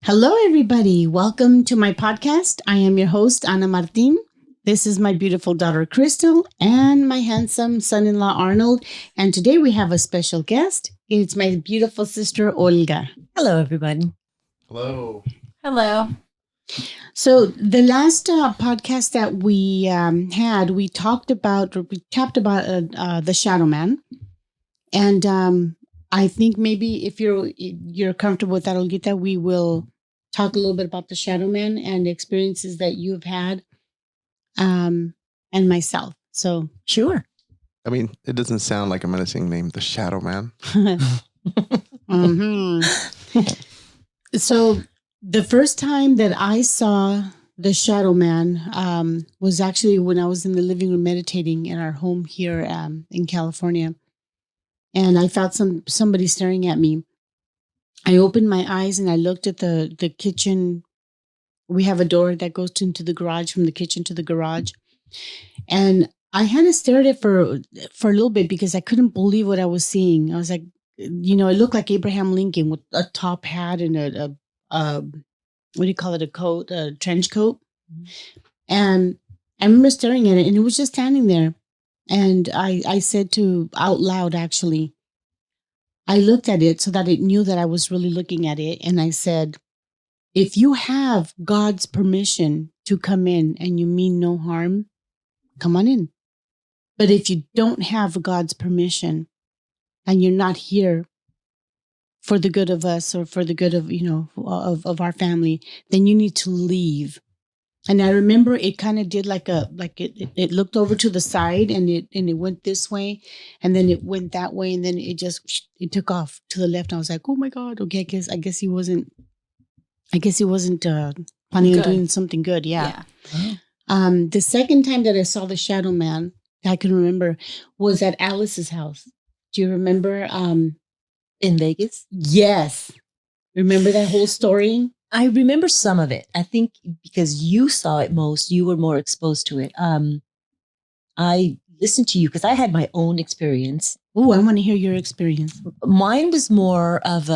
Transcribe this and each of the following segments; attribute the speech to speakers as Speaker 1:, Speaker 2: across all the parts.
Speaker 1: Hello, everybody. Welcome to my podcast. I am your host, Ana Martin. This is my beautiful daughter, Crystal, and my handsome son-in-law, Arnold. And today we have a special guest. It's my beautiful sister, Olga.
Speaker 2: Hello, everybody.
Speaker 3: Hello.
Speaker 4: Hello.
Speaker 1: So the last podcast that we had, we tapped about the Shadow Man. And I think maybe if you're comfortable with that, Olgita, we will talk a little bit about the Shadow Man and the experiences that you've had, and myself. So
Speaker 2: Sure.
Speaker 3: I mean, it doesn't sound like a menacing name, the Shadow Man.
Speaker 1: So the first time that I saw the Shadow Man was actually when I was in the living room meditating in our home here in California. And I felt somebody staring at me. I opened my eyes and I looked at the kitchen. We have a door that goes into the garage, from the kitchen to the garage. And I had to stare at it for a little bit because I couldn't believe what I was seeing. I was like, it looked like Abraham Lincoln with a top hat and a what do you call it? A trench coat. Mm-hmm. And I remember staring at it and it was just standing there. And I said out loud, actually, I looked at it so that it knew that I was really looking at it. And I said, if you have God's permission to come in and you mean no harm, come on in. But if you don't have God's permission and you're not here for the good of us or for the good of, of our family, then you need to leave. And I remember it kind of did it looked over to the side and it went this way and then it went that way and then it took off to the left. And I was like, oh my God, okay, I guess he wasn't planning on doing something good. Yeah. The second time that I saw the Shadow Man, I can remember, was at Alice's house. Do you remember?
Speaker 2: In Vegas?
Speaker 1: Yes. Remember that whole story?
Speaker 2: I remember some of it. I think because you saw it most, you were more exposed to it. I listened to you because I had my own experience.
Speaker 1: Oh, I want to hear your experience.
Speaker 2: Mine was more of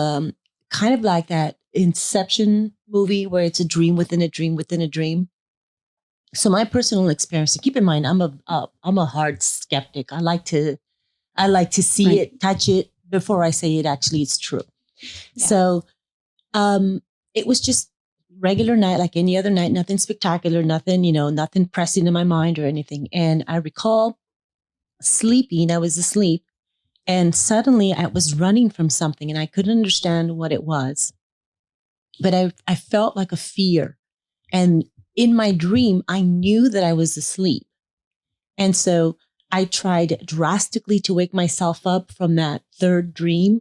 Speaker 2: kind of like that Inception movie where it's a dream within a dream within a dream. So my personal experience, keep in mind, I'm a hard skeptic. I like to see it, touch it before I say it actually it's true. Yeah. So it was just regular night, like any other night, nothing spectacular, nothing pressing in my mind or anything. And I recall sleeping, I was asleep, and suddenly I was running from something and I couldn't understand what it was. But I felt like a fear. And in my dream, I knew that I was asleep. And so I tried drastically to wake myself up from that third dream.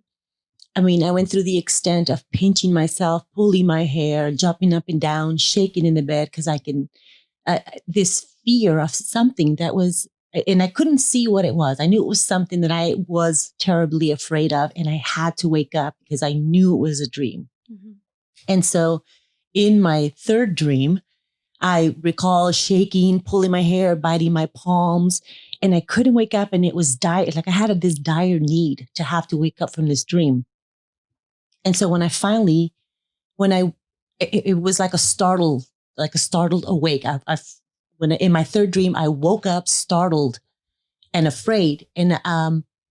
Speaker 2: I mean, I went through the extent of pinching myself, pulling my hair, jumping up and down, shaking in the bed because this fear of something that was, and I couldn't see what it was. I knew it was something that I was terribly afraid of, and I had to wake up because I knew it was a dream. Mm-hmm. And so in my third dream, I recall shaking, pulling my hair, biting my palms, and I couldn't wake up, and it was like I had this dire need to have to wake up from this dream. And so when it was like a startled awake. In my third dream, I woke up startled and afraid. And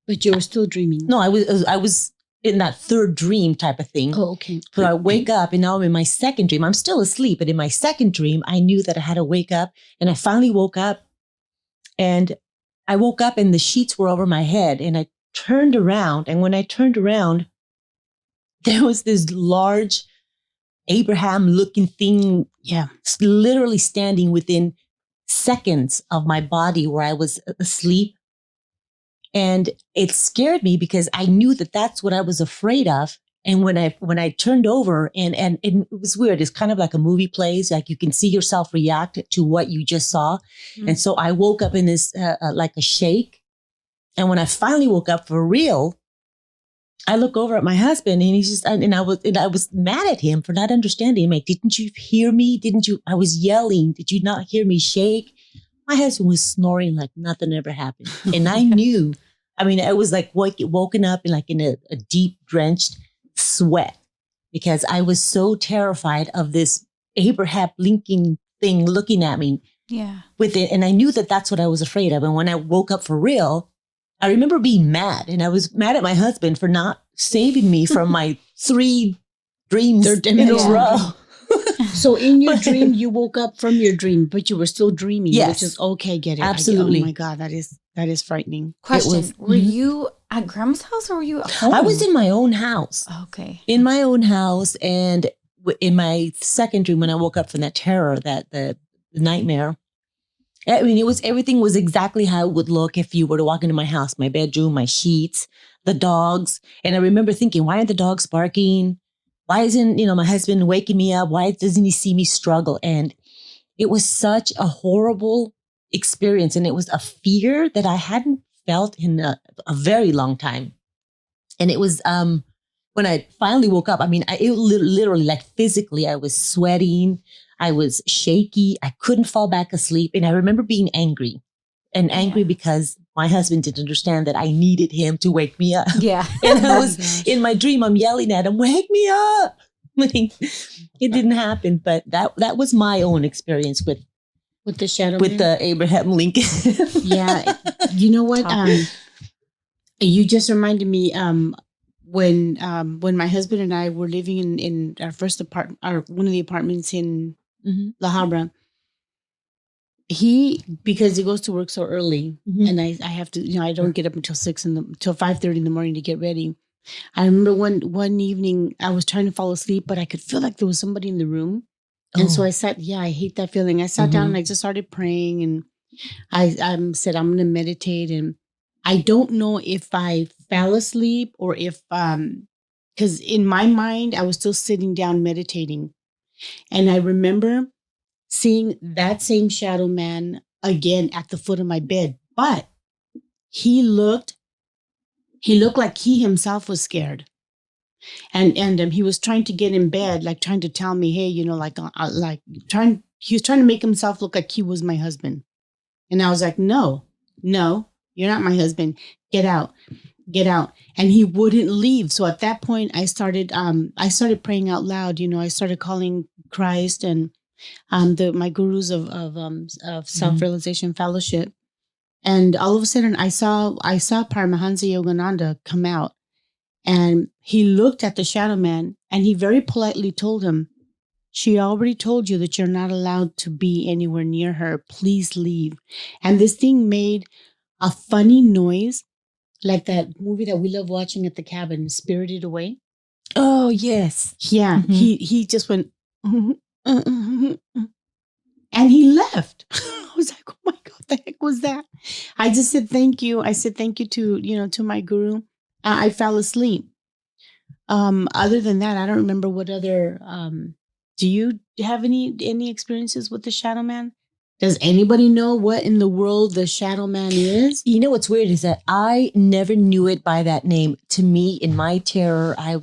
Speaker 1: but you were still dreaming.
Speaker 2: No, I was in that third dream type of thing.
Speaker 1: Oh, okay.
Speaker 2: So I wake up, and now I'm in my second dream. I'm still asleep, but in my second dream, I knew that I had to wake up, and I finally woke up. And I woke up, and the sheets were over my head, and I turned around, and when I turned around, there was this large Abraham-looking thing, literally standing within seconds of my body where I was asleep. And it scared me because I knew that that's what I was afraid of. And when I turned over, and it was weird. It's kind of like a movie plays, like you can see yourself react to what you just saw. Mm-hmm. And so I woke up in this like a shake. And when I finally woke up for real, I look over at my husband, and he's just, and I was mad at him for not understanding. I'm like, didn't you hear me? I was yelling. Did you not hear me shake? My husband was snoring like nothing ever happened. And I knew, I was like woken up in a deep drenched sweat, because I was so terrified of this Abraham Lincoln thing looking at me
Speaker 4: Yeah.
Speaker 2: with it. And I knew that that's what I was afraid of. And when I woke up for real, I remember being mad, and I was mad at my husband for not saving me from my 3 dreams
Speaker 1: Third
Speaker 2: in a
Speaker 1: dimension.
Speaker 2: row.
Speaker 1: So in your dream, you woke up from your dream, but you were still dreaming.
Speaker 2: Yes.
Speaker 1: Which is okay. Get it?
Speaker 2: Absolutely.
Speaker 1: Oh my God, that is frightening.
Speaker 4: Question: Were
Speaker 2: Mhm.
Speaker 4: you at Grandma's house or were you at home?
Speaker 2: I was in my own house.
Speaker 4: Okay.
Speaker 2: In my own house, and in my second dream, when I woke up from that terror, that the nightmare, I mean, everything was exactly how it would look if you were to walk into my house, my bedroom, my sheets, the dogs. And I remember thinking, why aren't the dogs barking? Why isn't, my husband waking me up? Why doesn't he see me struggle? And it was such a horrible experience. And it was a fear that I hadn't felt in a very long time. And it was, when I finally woke up, I mean, it literally, like physically, I was sweating. I was shaky. I couldn't fall back asleep. And I remember being angry because my husband didn't understand that I needed him to wake me up.
Speaker 4: Yeah.
Speaker 2: And I was in my dream, I'm yelling at him, wake me up. It didn't happen, but that was my own experience with
Speaker 1: the shadow.
Speaker 2: With the Abraham Lincoln.
Speaker 1: Yeah. You know what? You just reminded me, when my husband and I were living in our first apartment, one of the apartments in La Habra, because he goes to work so early, and I have to, I don't get up until 5:30 in the morning to get ready. I remember one evening I was trying to fall asleep, but I could feel like there was somebody in the room. And so I hate that feeling. I sat down and I just started praying, and I said, I'm going to meditate. And I don't know if I fell asleep or if, because in my mind, I was still sitting down meditating. And I remember seeing that same shadow man again at the foot of my bed, but he looked like he himself was scared. And he was trying to get in bed, like trying to tell me, hey, he was trying to make himself look like he was my husband. And I was like, no, you're not my husband. Get out. And he wouldn't leave. So at that point I started praying out loud. I started calling Christ and my gurus of self-realization fellowship. And all of a sudden I saw Paramahansa Yogananda come out, and he looked at the shadow man and he very politely told him, she already told you that you're not allowed to be anywhere near her. Please leave. And this thing made a funny noise, like that movie that we love watching at the cabin, Spirited Away.
Speaker 2: Oh, yes.
Speaker 1: Yeah. He just went, and he left. I was like, oh my God, what the heck was that? I just said, thank you. I said, thank you to my guru. I fell asleep. Other than that, I don't remember what other, do you have any experiences with the shadow man? Does anybody know what in the world the shadow man is?
Speaker 2: You know what's weird is that I never knew it by that name. To me, in my terror, it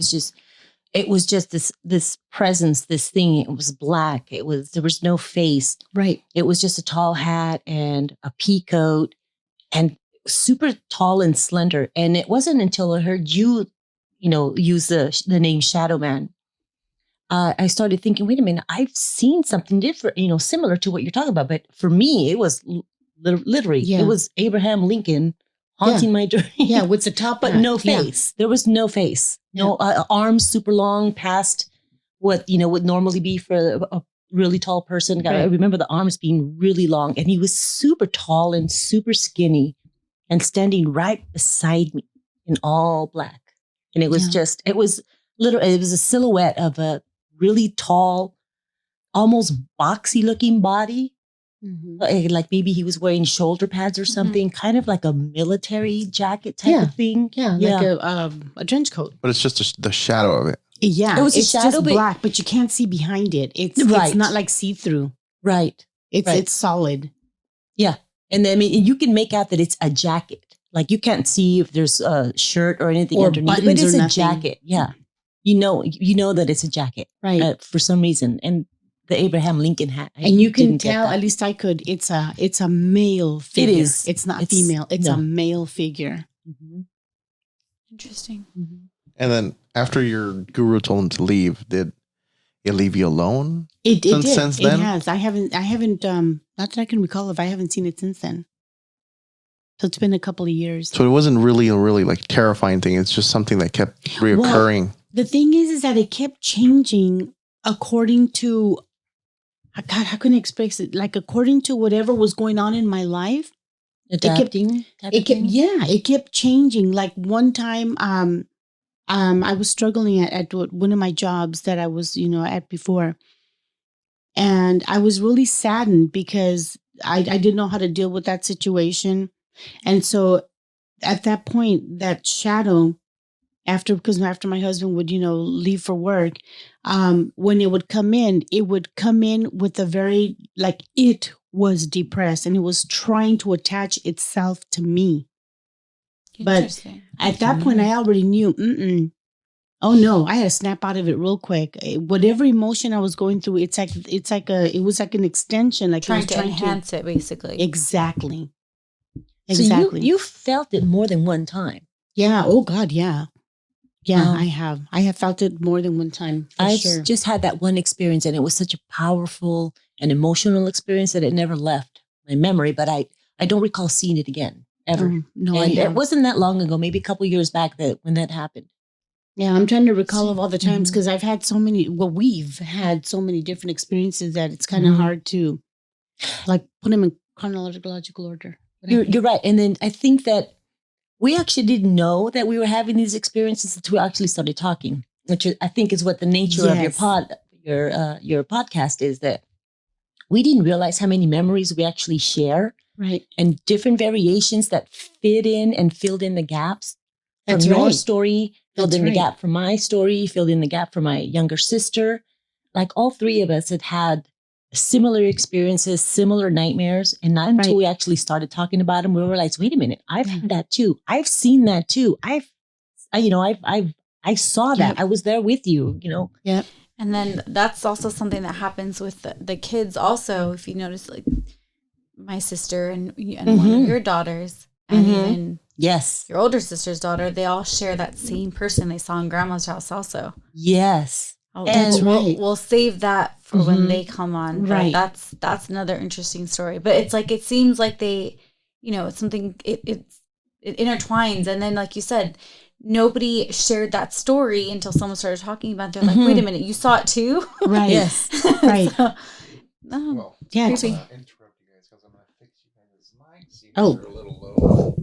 Speaker 2: was just this presence, this thing. It was black. There was no face.
Speaker 1: Right.
Speaker 2: It was just a tall hat and a pea coat and super tall and slender. And it wasn't until I heard you, use the name Shadow Man. I started thinking, wait a minute, I've seen something different, similar to what you're talking about. But for me, it was literally, it was Abraham Lincoln haunting my dream.
Speaker 1: Yeah, with the top
Speaker 2: but
Speaker 1: hat.
Speaker 2: no face. Yeah. There was no face. No arms super long past what, would normally be for a really tall person. Right. I remember the arms being really long, and he was super tall and super skinny and standing right beside me in all black. And it was it was a silhouette of a really tall, almost boxy looking body. Like maybe he was wearing shoulder pads or something, kind of like a military jacket type of thing.
Speaker 1: Yeah, like a trench coat.
Speaker 3: But it's just the shadow of it.
Speaker 1: Yeah,
Speaker 2: it was
Speaker 1: it's
Speaker 2: a shadow,
Speaker 1: just black, but you can't see behind it. It's not like see-through.
Speaker 2: Right.
Speaker 1: It's solid.
Speaker 2: Yeah. And then, you can make out that it's a jacket. Like you can't see if there's a shirt or anything
Speaker 1: or
Speaker 2: underneath, but it's a jacket. Yeah. You know that it's a jacket.
Speaker 1: Right.
Speaker 2: For some reason. And the Abraham Lincoln hat.
Speaker 1: And you can tell, at least I could, it's a male figure.
Speaker 2: It is.
Speaker 1: It's not female. It's a male figure.
Speaker 4: Interesting.
Speaker 3: And then after your guru told him to leave, did it leave you alone?
Speaker 1: It did.
Speaker 3: Since
Speaker 1: It
Speaker 3: then?
Speaker 1: has. I haven't, not that I can recall if I haven't seen it since then. So it's been a couple of years.
Speaker 3: So it wasn't really a really like terrifying thing. It's just something that kept reoccurring.
Speaker 1: The thing is that it kept changing according to, God, how can I express it? Like according to whatever was going on in my life.
Speaker 2: Adapting.
Speaker 1: It kept changing. Like one time, I was struggling at one of my jobs that I was, at before. And I was really saddened because I didn't know how to deal with that situation. And so at that point, that shadow, after my husband would, leave for work, when it would come in with a very, like, it was depressed and it was trying to attach itself to me. But at that point, I already knew, oh no, I had to snap out of it real quick. Whatever emotion I was going through, it was like an extension, like
Speaker 4: trying to enhance it, basically.
Speaker 1: Exactly.
Speaker 2: So you felt it more than one time.
Speaker 1: Yeah. Oh God. Yeah. Yeah, I have. I have felt it more than one time.
Speaker 2: I
Speaker 1: sure.
Speaker 2: just had that one experience, and it was such a powerful and emotional experience that it never left my memory. But I don't recall seeing it again ever.
Speaker 1: No,
Speaker 2: and it wasn't that long ago, maybe a couple years back when that happened.
Speaker 1: Yeah, I'm trying to recall of all the times because I've had so many. Well, we've had so many different experiences that it's kind of hard to, like, put them in chronological order.
Speaker 2: You're right, and then I think that we actually didn't know that we were having these experiences until we actually started talking, which I think is what the nature of your podcast is, that we didn't realize how many memories we actually share,
Speaker 1: right?
Speaker 2: And different variations that fit in and filled in the gaps from your story, filled in the gap from my story, filled in the gap for my younger sister. Like all three of us had similar experiences, similar nightmares. And not until we actually started talking about them, we realized, wait a minute, I've had that too. I've seen that too. I saw that. I was there with you,
Speaker 1: Yep.
Speaker 4: And then that's also something that happens with the kids also. If you notice, like my sister and one of your daughters, and even your older sister's daughter, they all share that same person they saw in grandma's house also.
Speaker 2: Yes.
Speaker 4: Oh, and we'll save that for when they come on. Right. That's another interesting story. But it's like, it seems like they, it's something, it intertwines. And then, like you said, nobody shared that story until someone started talking about it. They're like, wait a minute, you saw it too?
Speaker 1: Right.
Speaker 2: Yes.
Speaker 1: Right.
Speaker 4: So,
Speaker 3: Well,
Speaker 1: yeah.
Speaker 3: I'm going to interrupt you guys because I'm going to fix you guys' mics. See if they're a little low.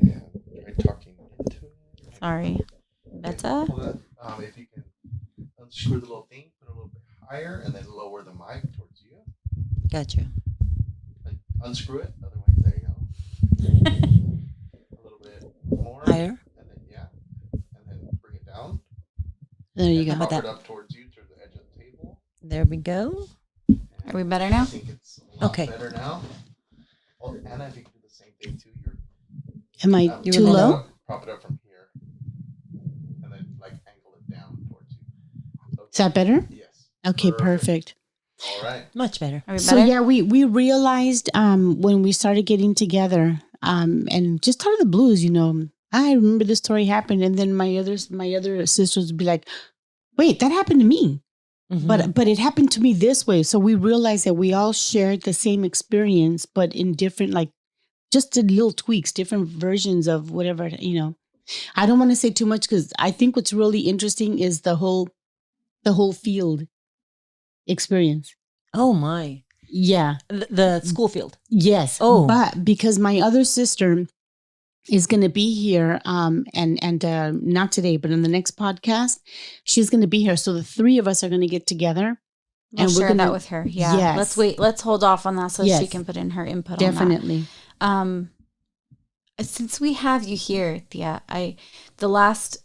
Speaker 3: And try talking into it.
Speaker 4: Sorry. Better?
Speaker 3: If you can unscrew the little thing, put it a little bit higher, and then lower the mic towards you.
Speaker 2: Gotcha.
Speaker 3: Like, unscrew it. Otherwise, there you go. A little bit more.
Speaker 2: Higher.
Speaker 3: And then bring it down.
Speaker 1: There you go.
Speaker 3: Prop it up towards you, to the edge of the table.
Speaker 2: There we go.
Speaker 4: Are we better now?
Speaker 3: I think it's a lot better now. Oh, Anna, if you can do the same thing too.
Speaker 1: Am I too low?
Speaker 3: Prop it up from here. And then, like, angle it down towards you. So,
Speaker 1: is that better?
Speaker 3: yes.
Speaker 1: Okay, perfect.
Speaker 3: All right.
Speaker 2: Much better.
Speaker 4: Are we better?
Speaker 1: So yeah, we realized when we started getting together, and just out of the blues, I remember this story happened, and then my other sisters would be like, "Wait, that happened to me," but it happened to me this way. So we realized that we all shared the same experience, but in different, like, just did little tweaks, different versions of whatever. I don't want to say too much because I think what's really interesting is the whole field experience.
Speaker 2: Oh my.
Speaker 1: Yeah.
Speaker 2: The school field.
Speaker 1: Yes.
Speaker 2: Oh.
Speaker 1: But because my other sister is going to be here, and not today, but in the next podcast, she's going to be here. So the three of us are going to get together.
Speaker 4: We'll share that with her. Yeah.
Speaker 1: Yes.
Speaker 4: Let's wait. Let's hold off on that so she can put in her input
Speaker 1: Definitely.
Speaker 4: on that. Since we have you here, Thea, the last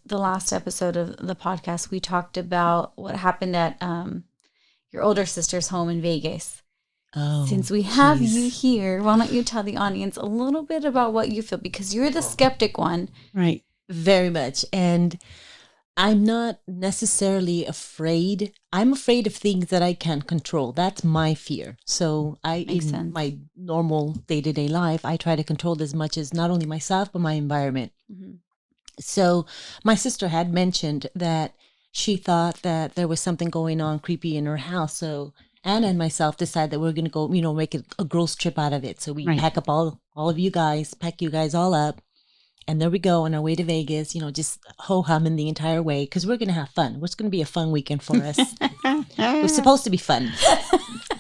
Speaker 4: episode of the podcast, we talked about what happened at your older sister's home in Vegas.
Speaker 2: Oh,
Speaker 4: since we have you here, why don't you tell the audience a little bit about what you feel? Because you're the skeptic one.
Speaker 1: Right.
Speaker 2: Very much. And I'm not necessarily afraid. I'm afraid of things that I can't control. That's my fear. So
Speaker 4: Makes sense.
Speaker 2: My normal day-to-day life, I try to control as much as not only myself, but my environment.
Speaker 4: Mm-hmm.
Speaker 2: So my sister had mentioned that she thought that there was something going on creepy in her house. So Anna and myself decided that we're going to go, make a girls trip out of it. So we pack up all of you guys, pack you guys all up. And there we go on our way to Vegas, just ho-humming the entire way because we're going to have fun. It's going to be a fun weekend for us. It was supposed to be fun.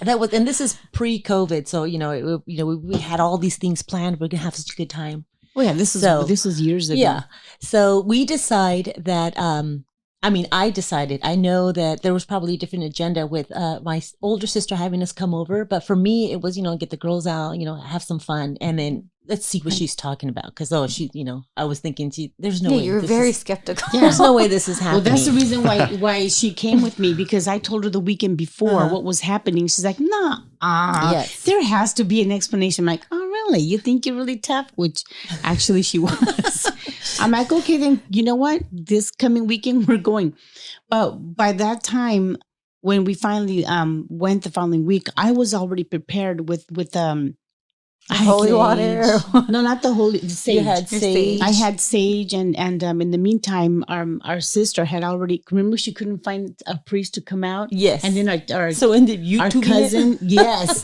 Speaker 2: And this is pre-COVID. So, we had all these things planned. We're going to have such a good time.
Speaker 1: Oh yeah, this was years ago.
Speaker 2: Yeah. So we decide that, I know that there was probably a different agenda with my older sister having us come over. But for me, it was, get the girls out, have some fun. And then let's see what she's talking about. Because, I was thinking, there's no way.
Speaker 4: You were very skeptical.
Speaker 1: Yeah.
Speaker 2: There's no way this is happening.
Speaker 1: Well, that's the reason why she came with me, because I told her the weekend before what was happening. She's like, nah,
Speaker 2: yes.
Speaker 1: There has to be an explanation. I'm like, oh, really? You think you're really tough? Which actually she was. I'm like, okay, then you know what? This coming weekend, we're going. But by that time, when we finally went the following week, I was already prepared with
Speaker 4: holy water.
Speaker 1: No, not the holy sage.
Speaker 2: You had sage.
Speaker 1: I had sage, and in the meantime, our sister had already. Remember, she couldn't find a priest to come out.
Speaker 2: Yes,
Speaker 1: and then our
Speaker 2: so in the YouTube,
Speaker 1: our cousin, yes,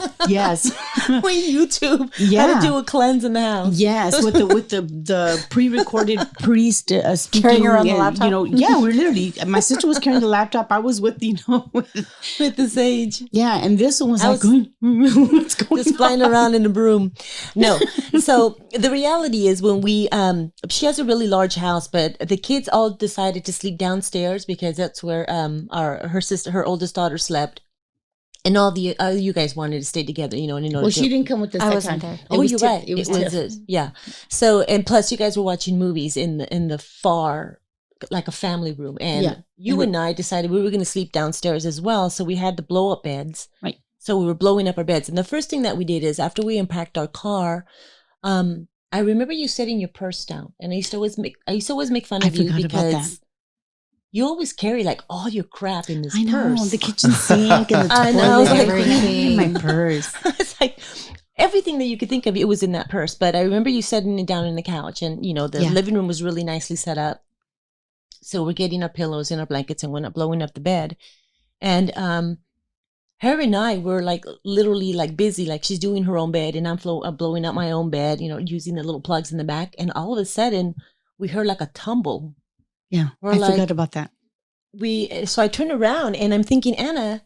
Speaker 2: we YouTube how to do a cleanse in the house.
Speaker 1: Yes, with the pre-recorded priest speaking
Speaker 4: carrying around the laptop.
Speaker 1: We're literally. My sister was carrying the laptop. I was with
Speaker 2: with the sage.
Speaker 1: Yeah, and this one was like, what's going
Speaker 2: just
Speaker 1: on?
Speaker 2: flying around in a broom. No. So the reality is when she has a really large house, but the kids all decided to sleep downstairs because that's where her oldest daughter slept. And all the you guys wanted to stay together,
Speaker 1: Well, she didn't come with us.
Speaker 4: I
Speaker 1: that
Speaker 4: wasn't
Speaker 1: time.
Speaker 4: there.
Speaker 2: You're right.
Speaker 1: It was
Speaker 2: yeah. So, and plus you guys were watching movies in the far, like a family room. And you and I decided we were going to sleep downstairs as well. So we had the blow up beds.
Speaker 1: Right.
Speaker 2: So we were blowing up our beds. And the first thing that we did is after we unpacked our car, I remember you setting your purse down. And I used to always make fun of you because you always carry like all your crap in this purse.
Speaker 1: I know, the kitchen sink and the
Speaker 2: I know,
Speaker 1: toilet,
Speaker 2: like,
Speaker 1: everything in my purse.
Speaker 2: It's like everything that you could think of, it was in that purse. But I remember you setting it down on the couch, and the living room was really nicely set up. So we're getting our pillows and our blankets and we're not blowing up the bed. And her and I were like literally like busy, like she's doing her own bed and I'm blowing up my own bed, using the little plugs in the back. And all of a sudden we heard like a tumble.
Speaker 1: Yeah, I forgot about that.
Speaker 2: So I turned around and I'm thinking, Anna,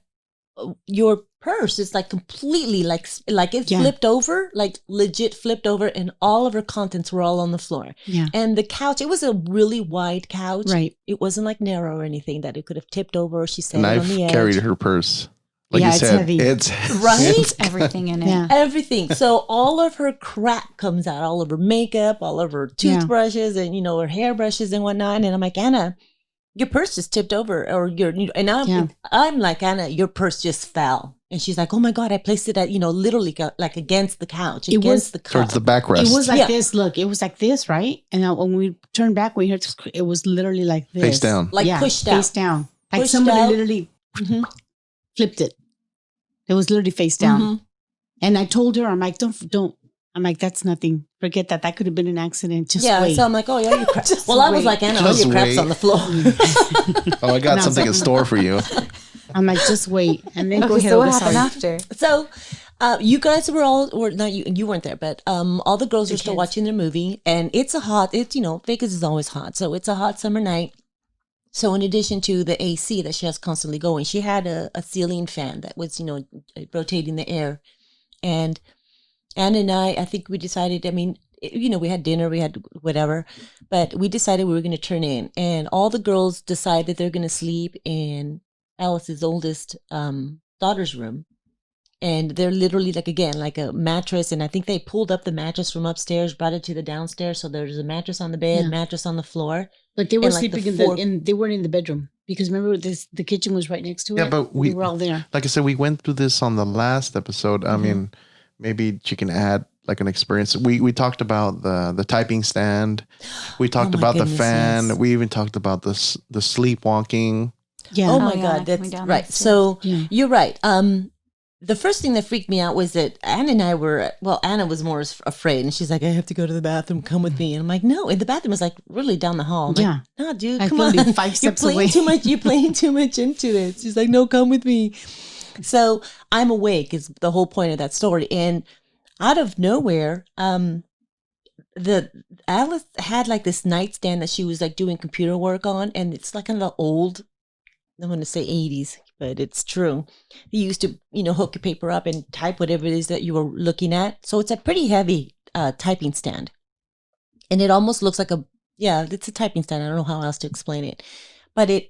Speaker 2: your purse is like completely like it flipped over, like legit flipped over, and all of her contents were all on the floor. Yeah. And the couch, it was a really wide couch.
Speaker 1: Right.
Speaker 2: It wasn't like narrow or anything that it could have tipped over. She said,
Speaker 3: and
Speaker 2: on the edge.
Speaker 3: I've carried her purse. Like you said,
Speaker 1: it's
Speaker 3: heavy.
Speaker 2: Right?
Speaker 3: It's
Speaker 4: everything in it.
Speaker 1: Yeah.
Speaker 2: Everything. So all of her crap comes out, all of her makeup, all of her toothbrushes and, her hairbrushes and whatnot. And I'm like, Anna, your purse just tipped over, or I'm like, Anna, your purse just fell. And she's like, oh my God, I placed it at, literally like against the couch, against the couch.
Speaker 3: Towards the backrest.
Speaker 1: It was like this. Look, it was like this, right? And when we turned back, we heard it was literally like this.
Speaker 3: Face down.
Speaker 2: Like pushed out.
Speaker 1: Face down. Like
Speaker 2: Pushed
Speaker 1: somebody
Speaker 2: out.
Speaker 1: literally flipped it. It was literally face down.
Speaker 2: Mm-hmm.
Speaker 1: And I told her, I'm like, don't. I'm like, that's nothing. Forget that. That could have been an accident. Just wait.
Speaker 2: So I'm like, oh yeah, your crap. Well, I was like, Anna, all your crap's on the floor.
Speaker 3: Oh, I got something in store for you.
Speaker 1: I'm like, just wait. And then go ahead.
Speaker 4: So what happened after?
Speaker 2: So you guys were not you weren't there, but all the girls were still watching their movie, and it's Vegas is always hot. So it's a hot summer night. So in addition to the AC that she has constantly going, she had a ceiling fan that was, rotating the air. And Anna and I think we decided, we had dinner, we had whatever, but we decided we were going to turn in. And all the girls decide that they're going to sleep in Alice's oldest daughter's room. And they're literally like a mattress. And I think they pulled up the mattress from upstairs, brought it to the downstairs. So there's a mattress on the bed, mattress on the floor.
Speaker 1: But they were sleeping they weren't in the bedroom, because remember the kitchen was right next to it.
Speaker 3: Yeah, but we
Speaker 1: were all there.
Speaker 3: Like I said, we went through this on the last episode. I mean, maybe she can add like an experience. We talked about the typing stand. We talked about the fan. Yes. We even talked about the sleepwalking.
Speaker 1: Yeah.
Speaker 2: Oh my God, that's right. So you're right. the first thing that freaked me out was that Anna and I were, well, Anna was more afraid, and she's like, I have to go to the bathroom, come with me. And I'm like, no, and the bathroom was like really down the hall. I'm
Speaker 1: Yeah.
Speaker 2: like, no, dude,
Speaker 1: I
Speaker 2: come
Speaker 1: can
Speaker 2: on.
Speaker 1: be 5 steps
Speaker 2: You're playing
Speaker 1: away.
Speaker 2: too much. You're playing too much into this. She's like, no, come with me. So I'm awake is the whole point of that story. And out of nowhere, the Alice had like this nightstand that she was like doing computer work on, and it's like an old, I'm going to say 80s, but it's true. You used to, hook your paper up and type whatever it is that you were looking at. So it's a pretty heavy typing stand, and it almost looks like it's a typing stand. I don't know how else to explain it, but it's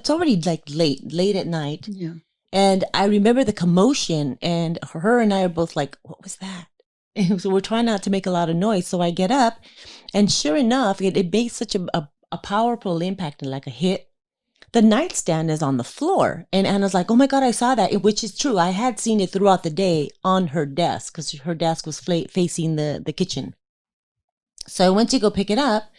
Speaker 2: already like late at night.
Speaker 1: Yeah.
Speaker 2: And I remember the commotion, and her and I are both like, what was that? And so we're trying not to make a lot of noise. So I get up, and sure enough, it made such a powerful impact and like a hit. The nightstand is on the floor. And Anna's like, oh my God, I saw that, which is true. I had seen it throughout the day on her desk because her desk was facing the kitchen. So I went to go pick it up,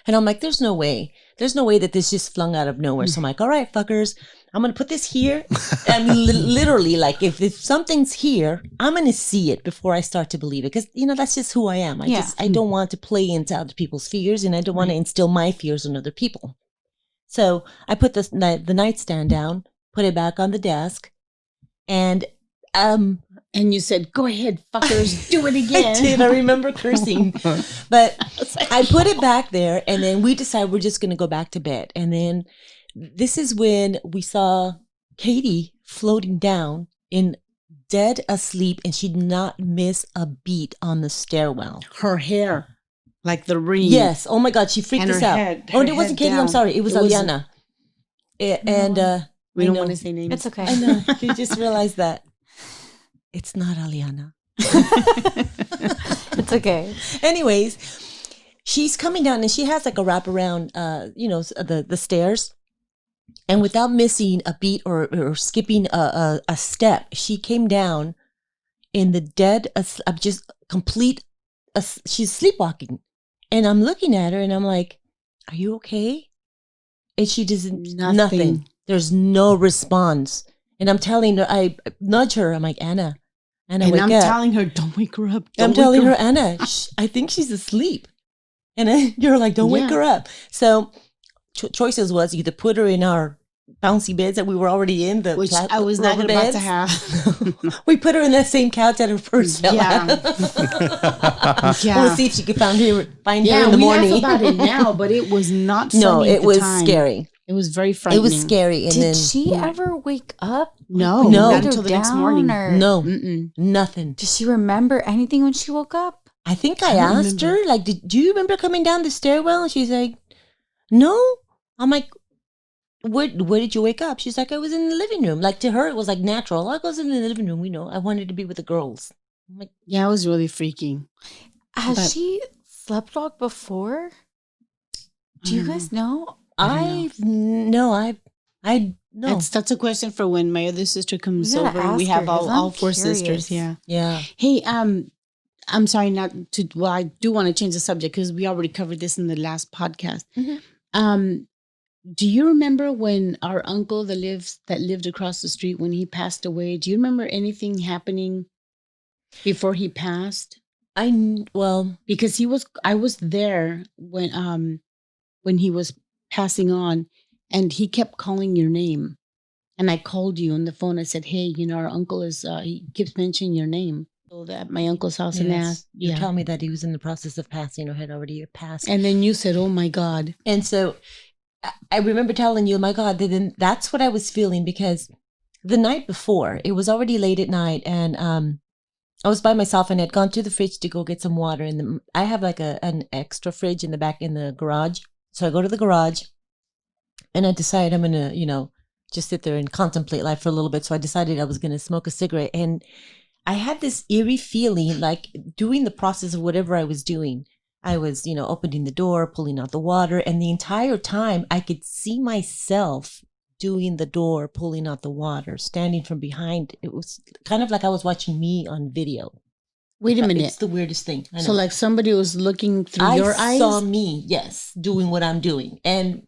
Speaker 2: and I'm like, there's no way that this just flung out of nowhere. So I'm like, all right, fuckers, I'm going to put this here. And literally, like, if something's here, I'm going to see it before I start to believe it. Because, that's just who I am. I don't want to play into other people's fears, and I don't want to instill my fears on other people. So I put the nightstand down, put it back on the desk, and
Speaker 1: you said, go ahead, fuckers, do it again.
Speaker 2: I did. I remember cursing. But I put it back there, and then we decided we're just going to go back to bed. And then this is when we saw Katie floating down in dead asleep, and she did not miss a beat on the stairwell.
Speaker 1: Her hair, like the ring.
Speaker 2: Yes. Oh my God, she freaked
Speaker 1: And
Speaker 2: us
Speaker 1: her
Speaker 2: out.
Speaker 1: head-
Speaker 2: Oh,
Speaker 1: her
Speaker 2: it wasn't
Speaker 1: head
Speaker 2: Katie. I'm
Speaker 1: down.
Speaker 2: sorry. It was Aliana.
Speaker 1: We
Speaker 2: I
Speaker 1: don't
Speaker 2: know.
Speaker 1: want to say names.
Speaker 4: It's okay.
Speaker 2: I know. You just realized that it's not Aliana.
Speaker 4: It's okay.
Speaker 2: Anyways, she's coming down, and she has like a wraparound, the stairs. And without missing a beat or skipping a step, she came down in the dead, just complete, she's sleepwalking. And I'm looking at her, and I'm like, are you okay? And she doesn't, nothing. There's no response. And I'm telling her, I nudge her. I'm like, Anna,
Speaker 1: and
Speaker 2: wake
Speaker 1: I'm
Speaker 2: up.
Speaker 1: telling her, don't wake her up.
Speaker 2: I'm telling her, Anna, I think she's asleep. And you're like, don't wake her up. So choices was either put her in our bouncy beds that we were already in,
Speaker 1: which I was not
Speaker 2: rubber
Speaker 1: about to
Speaker 2: beds.
Speaker 1: have.
Speaker 2: We put her in that same couch that her first fell out. We'll see if she could find her in the morning.
Speaker 1: We laugh about it now, but it was not funny.
Speaker 2: No, it
Speaker 1: at the
Speaker 2: was
Speaker 1: time.
Speaker 2: scary.
Speaker 1: It was very frightening.
Speaker 2: It was scary. And
Speaker 4: Did she ever wake up?
Speaker 1: No,
Speaker 2: No.
Speaker 1: not until the next morning.
Speaker 2: No,
Speaker 1: Mm-mm.
Speaker 2: nothing.
Speaker 4: Does she remember anything when she woke up?
Speaker 2: I think I
Speaker 1: don't
Speaker 2: asked her, like, do you remember coming down the stairwell? And she's like, no. I'm like, where did you wake up? She's like, I was in the living room. Like, to her, it was like natural. Like, I was in the living room. I wanted to be with the girls. I'm like,
Speaker 1: Yeah, it was really freaking.
Speaker 4: Has she sleptwalked before? Do you guys know?
Speaker 2: no.
Speaker 1: That's a question for when my other sister comes
Speaker 4: We gotta
Speaker 1: over and we
Speaker 4: ask
Speaker 1: have
Speaker 4: her, 'cause
Speaker 1: all
Speaker 4: I'm
Speaker 1: four
Speaker 4: curious.
Speaker 1: sisters. Yeah.
Speaker 2: Yeah.
Speaker 1: Hey, I'm sorry not to. Well, I do want to change the subject because we already covered this in the last podcast.
Speaker 2: Mhm.
Speaker 1: Do you remember when our uncle that lived across the street, when he passed away? Do you remember anything happening before he passed? Because I was there when he was passing on, and he kept calling your name, and I called you on the phone. I said, hey, our uncle he keeps mentioning your name. So at my uncle's house, and asked,
Speaker 2: You tell me that he was in the process of passing or had already passed.
Speaker 1: and then you said, oh my God.
Speaker 2: And so I remember telling you, my God, then that's what I was feeling, because the night before, it was already late at night, and I was by myself, and had gone to the fridge to go get some water. And I have like an extra fridge in the back in the garage. So I go to the garage, and I decided I'm going to, just sit there and contemplate life for a little bit. So I decided I was going to smoke a cigarette. And I had this eerie feeling, like doing the process of whatever I was doing. I was, opening the door, pulling out the water. And the entire time I could see myself doing the door, pulling out the water, standing from behind. It was kind of like I was watching me on video.
Speaker 1: Wait a minute.
Speaker 2: It's the weirdest thing. I know.
Speaker 1: So like somebody was looking through your eyes?
Speaker 2: I saw me, yes, doing what I'm doing. And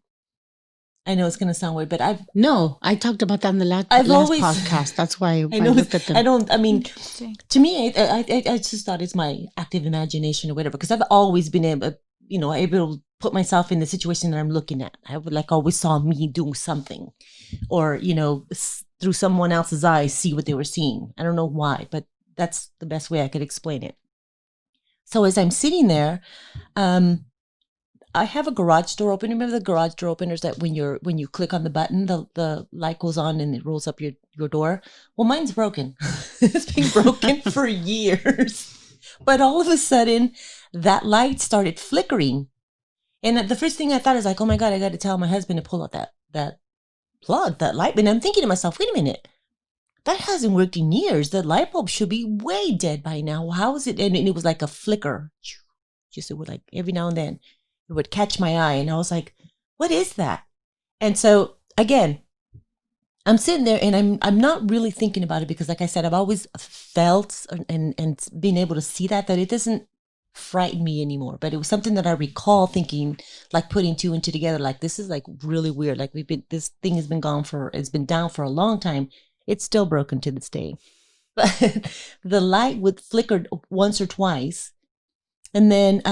Speaker 2: I know it's going to sound weird, but
Speaker 1: No, I talked about that in the last
Speaker 2: always,
Speaker 1: podcast. That's why I
Speaker 2: know,
Speaker 1: looked at them.
Speaker 4: Interesting.
Speaker 2: To me, I just thought it's my active imagination or whatever, because I've always been able to put myself in the situation that I'm looking at. I would always saw me doing something, or, through someone else's eyes, see what they were seeing. I don't know why, but that's the best way I could explain it. So as I'm sitting there, I have a garage door open. Remember the garage door openers that when you click on the button, the light goes on and it rolls up your door? Well, mine's broken. It's been broken for years. But all of a sudden, that light started flickering. And the first thing I thought is oh my God, I got to tell my husband to pull out that plug, that light. And I'm thinking to myself, wait a minute. That hasn't worked in years. The light bulb should be way dead by now. How is it? And it was like a flicker. Just, it would every now and then, it would catch my eye. And I was like, what is that? And so again, I'm sitting there and I'm not really thinking about it, because like I said, I've always felt and being able to see that it doesn't frighten me anymore. But it was something that I recall thinking, putting two and two together, this is really weird. This thing has been it's been down for a long time. It's still broken to this day. But the light would flicker once or twice. And then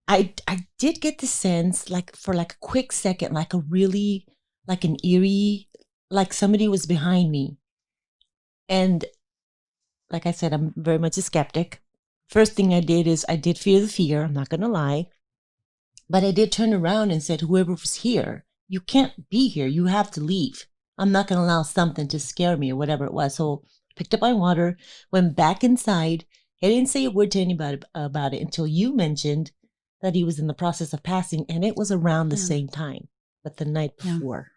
Speaker 2: I did get the sense, for a quick second, a really, an eerie, somebody was behind me. And like I said, I'm very much a skeptic. First thing I did is I did feel the fear. I'm not going to lie. But I did turn around and said, whoever was here, you can't be here. You have to leave. I'm not going to allow something to scare me or whatever it was. So picked up my water, went back inside. I didn't say a word to anybody about it until you mentioned that he was in the process of passing. And it was around the same time, but the night before.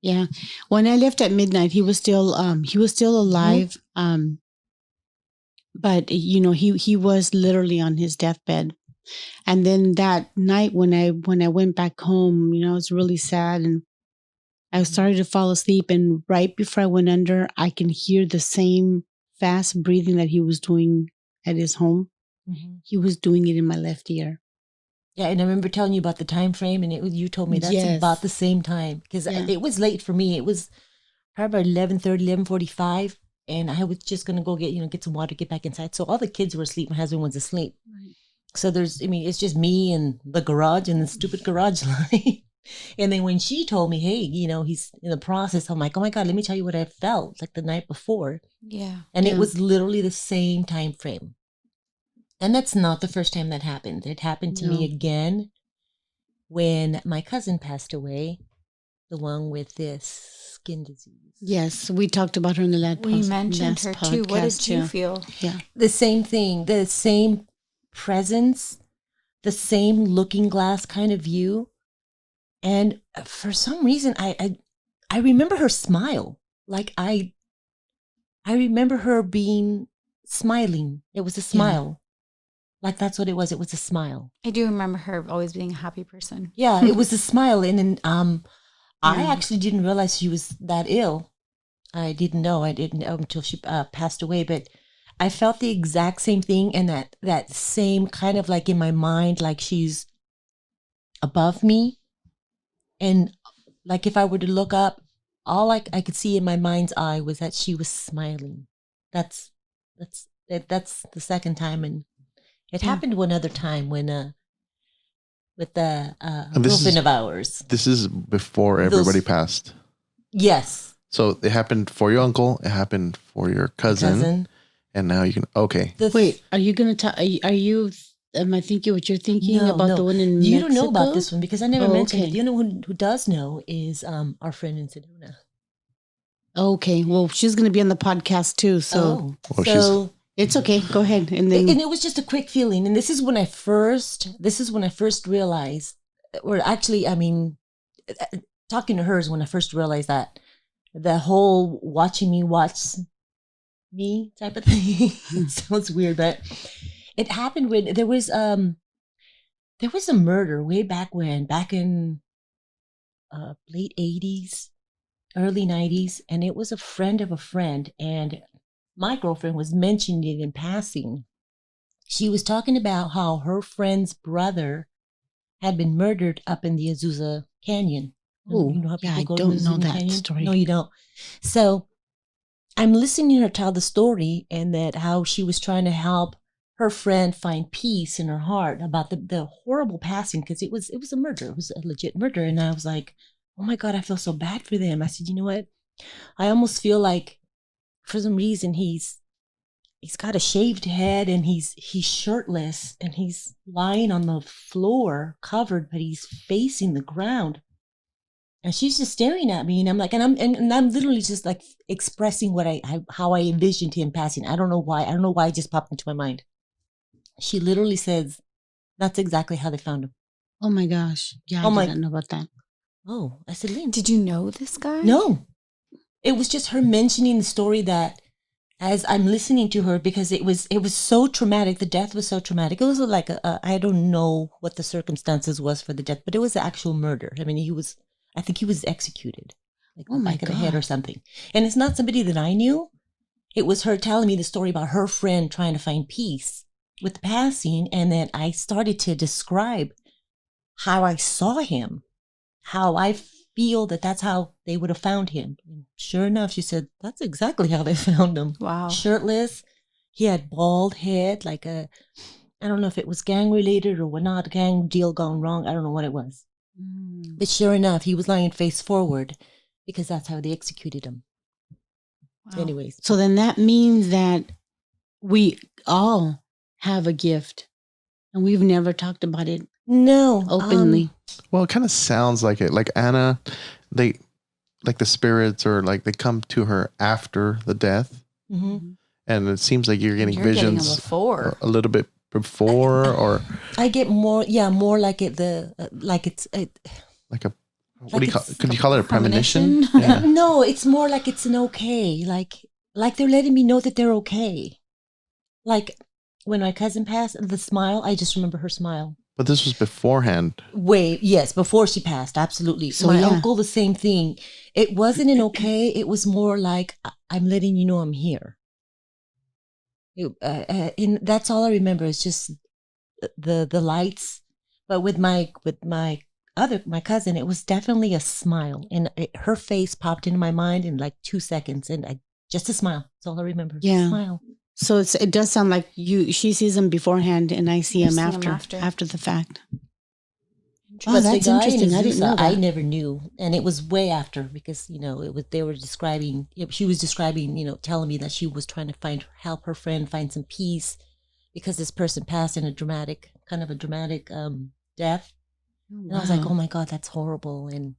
Speaker 1: Yeah. When I left at midnight, he was still alive. Mm-hmm. But he was literally on his deathbed. And then that night when I went back home, I was really sad and I started to fall asleep. And right before I went under, I can hear the same fast breathing that he was doing at his home. Mm-hmm. He was doing it in my left ear.
Speaker 2: Yeah, and I remember telling you about the time frame, and you told me that's about the same time, because it was late for me. It was probably about 11:30, 11:45, and I was just gonna go get some water, get back inside. So all the kids were asleep. My husband was asleep. Right. So it's just me and the garage and the stupid garage light. And then when she told me, hey, he's in the process, I'm like, oh my God, let me tell you what I felt the night before.
Speaker 4: Yeah.
Speaker 2: And it was literally the same time frame. And that's not the first time that happened. It happened to me again when my cousin passed away, the one with this skin disease.
Speaker 1: Yes, we talked about her in the last
Speaker 4: We mentioned her too. What did you feel?
Speaker 1: Yeah.
Speaker 2: The same thing, the same presence, the same looking glass kind of view. And for some reason, I remember her smile. I remember her being smiling. It was a smile. That's what it was. It was a smile.
Speaker 4: I do remember her always being a happy person.
Speaker 2: Yeah, it was a smile. And then I actually didn't realize she was that ill. I didn't know until she passed away. But I felt the exact same thing. And that same kind of in my mind, she's above me. And if I were to look up, all I could see in my mind's eye was that she was smiling. That's the second time. And it happened one other time when with the girlfriend of ours.
Speaker 3: This is before everybody passed.
Speaker 2: Yes.
Speaker 3: So it happened for your uncle. It happened for your cousin. And now you can. Okay.
Speaker 1: Wait, are you going to tell? Are you? Am I thinking what you're thinking about the one in Mexico?
Speaker 2: You don't know about this one because I never mentioned it. You know who does know is our friend in Sedona.
Speaker 1: Okay. Well, she's going to be on the podcast too. So, it's okay. Go ahead. And
Speaker 2: it was just a quick feeling. And this is when I first realized, or actually, talking to her is when I first realized that the whole watching me watch me type of thing sounds weird, but it happened when there was a murder way back in late 80s, early 90s, and it was a friend of a friend, and my girlfriend was mentioning it in passing. She was talking about how her friend's brother had been murdered up in the Azusa Canyon. Oh, you know how
Speaker 1: yeah,
Speaker 2: people
Speaker 1: I
Speaker 2: go to the
Speaker 1: don't know
Speaker 2: Zoom
Speaker 1: that
Speaker 2: Canyon?
Speaker 1: story.
Speaker 2: No, you don't. So I'm listening to her tell the story and that how she was trying to help her friend find peace in her heart about the horrible passing, because it was a murder. It was a legit murder. And I was like, oh my God, I feel so bad for them. I said, you know what? I almost feel like for some reason he's got a shaved head and he's shirtless and he's lying on the floor covered, but he's facing the ground. And she's just staring at me, and I'm like, and I'm literally just like expressing what how I envisioned him passing. I don't know why. I don't know why it just popped into my mind. She literally says, "That's exactly how they found him."
Speaker 1: Oh my gosh. Yeah, I did not know about that.
Speaker 2: Oh, I said, Lynn,
Speaker 4: Did you know this guy?
Speaker 2: no. It was just her mentioning the story that as I'm listening to her, because it was so traumatic. The death was so traumatic. It was like I don't know what the circumstances was for the death, but it was an actual murder. I mean, I think he was executed, like
Speaker 1: Oh my
Speaker 2: back of the head or
Speaker 1: God.
Speaker 2: something. And it's not somebody that I knew. It was her telling me the story about her friend trying to find peace with the passing, and then I started to describe how I saw him, how I feel that that's how they would have found him. And sure enough, she said, that's exactly how they found him.
Speaker 4: Wow.
Speaker 2: Shirtless. He had bald head, like I don't know if it was gang related or what not, gang deal gone wrong. I don't know what it was. But sure enough, he was lying face forward because that's how they executed him.
Speaker 1: Wow.
Speaker 2: Anyways.
Speaker 1: So then that means that we all have a gift and we've never talked about it
Speaker 2: No.
Speaker 1: openly.
Speaker 3: Well, it kind of sounds like it. Like Anna, they like the spirits or like they come to her after the death.
Speaker 2: Mm-hmm.
Speaker 3: And it seems like you're getting
Speaker 4: You're getting them
Speaker 3: visions
Speaker 4: before.
Speaker 3: a little bit before, or
Speaker 2: I get more like it, like it's,
Speaker 3: like a, what
Speaker 2: like
Speaker 3: do you call?
Speaker 2: it's
Speaker 3: Could you call it a premonition?
Speaker 4: premonition?
Speaker 3: Yeah.
Speaker 2: no, it's more like it's an okay. Like they're letting me know that they're okay. Like when my cousin passed, the smile, I just remember her smile.
Speaker 3: But this was beforehand.
Speaker 2: Yes, before she passed, absolutely.
Speaker 1: So,
Speaker 2: my
Speaker 1: yeah.
Speaker 2: uncle, the same thing. It wasn't an okay. It was more like, I'm letting you know I'm here. And that's all I remember is just the lights. But with my cousin, it was definitely a smile, and her face popped into my mind in like 2 seconds, and just a smile. That's all I remember.
Speaker 1: Yeah.
Speaker 2: Smile.
Speaker 1: So it does sound like she sees him beforehand and I see him after the fact. Oh,
Speaker 2: But
Speaker 1: that's
Speaker 2: the guy in
Speaker 1: interesting. I didn't know
Speaker 2: Azusa,
Speaker 1: that.
Speaker 2: I never knew, and it was way after because they were describing. She was describing, telling me that she was trying to help her friend find some peace because this person passed in a dramatic death. And I was like, oh my God, that's horrible. And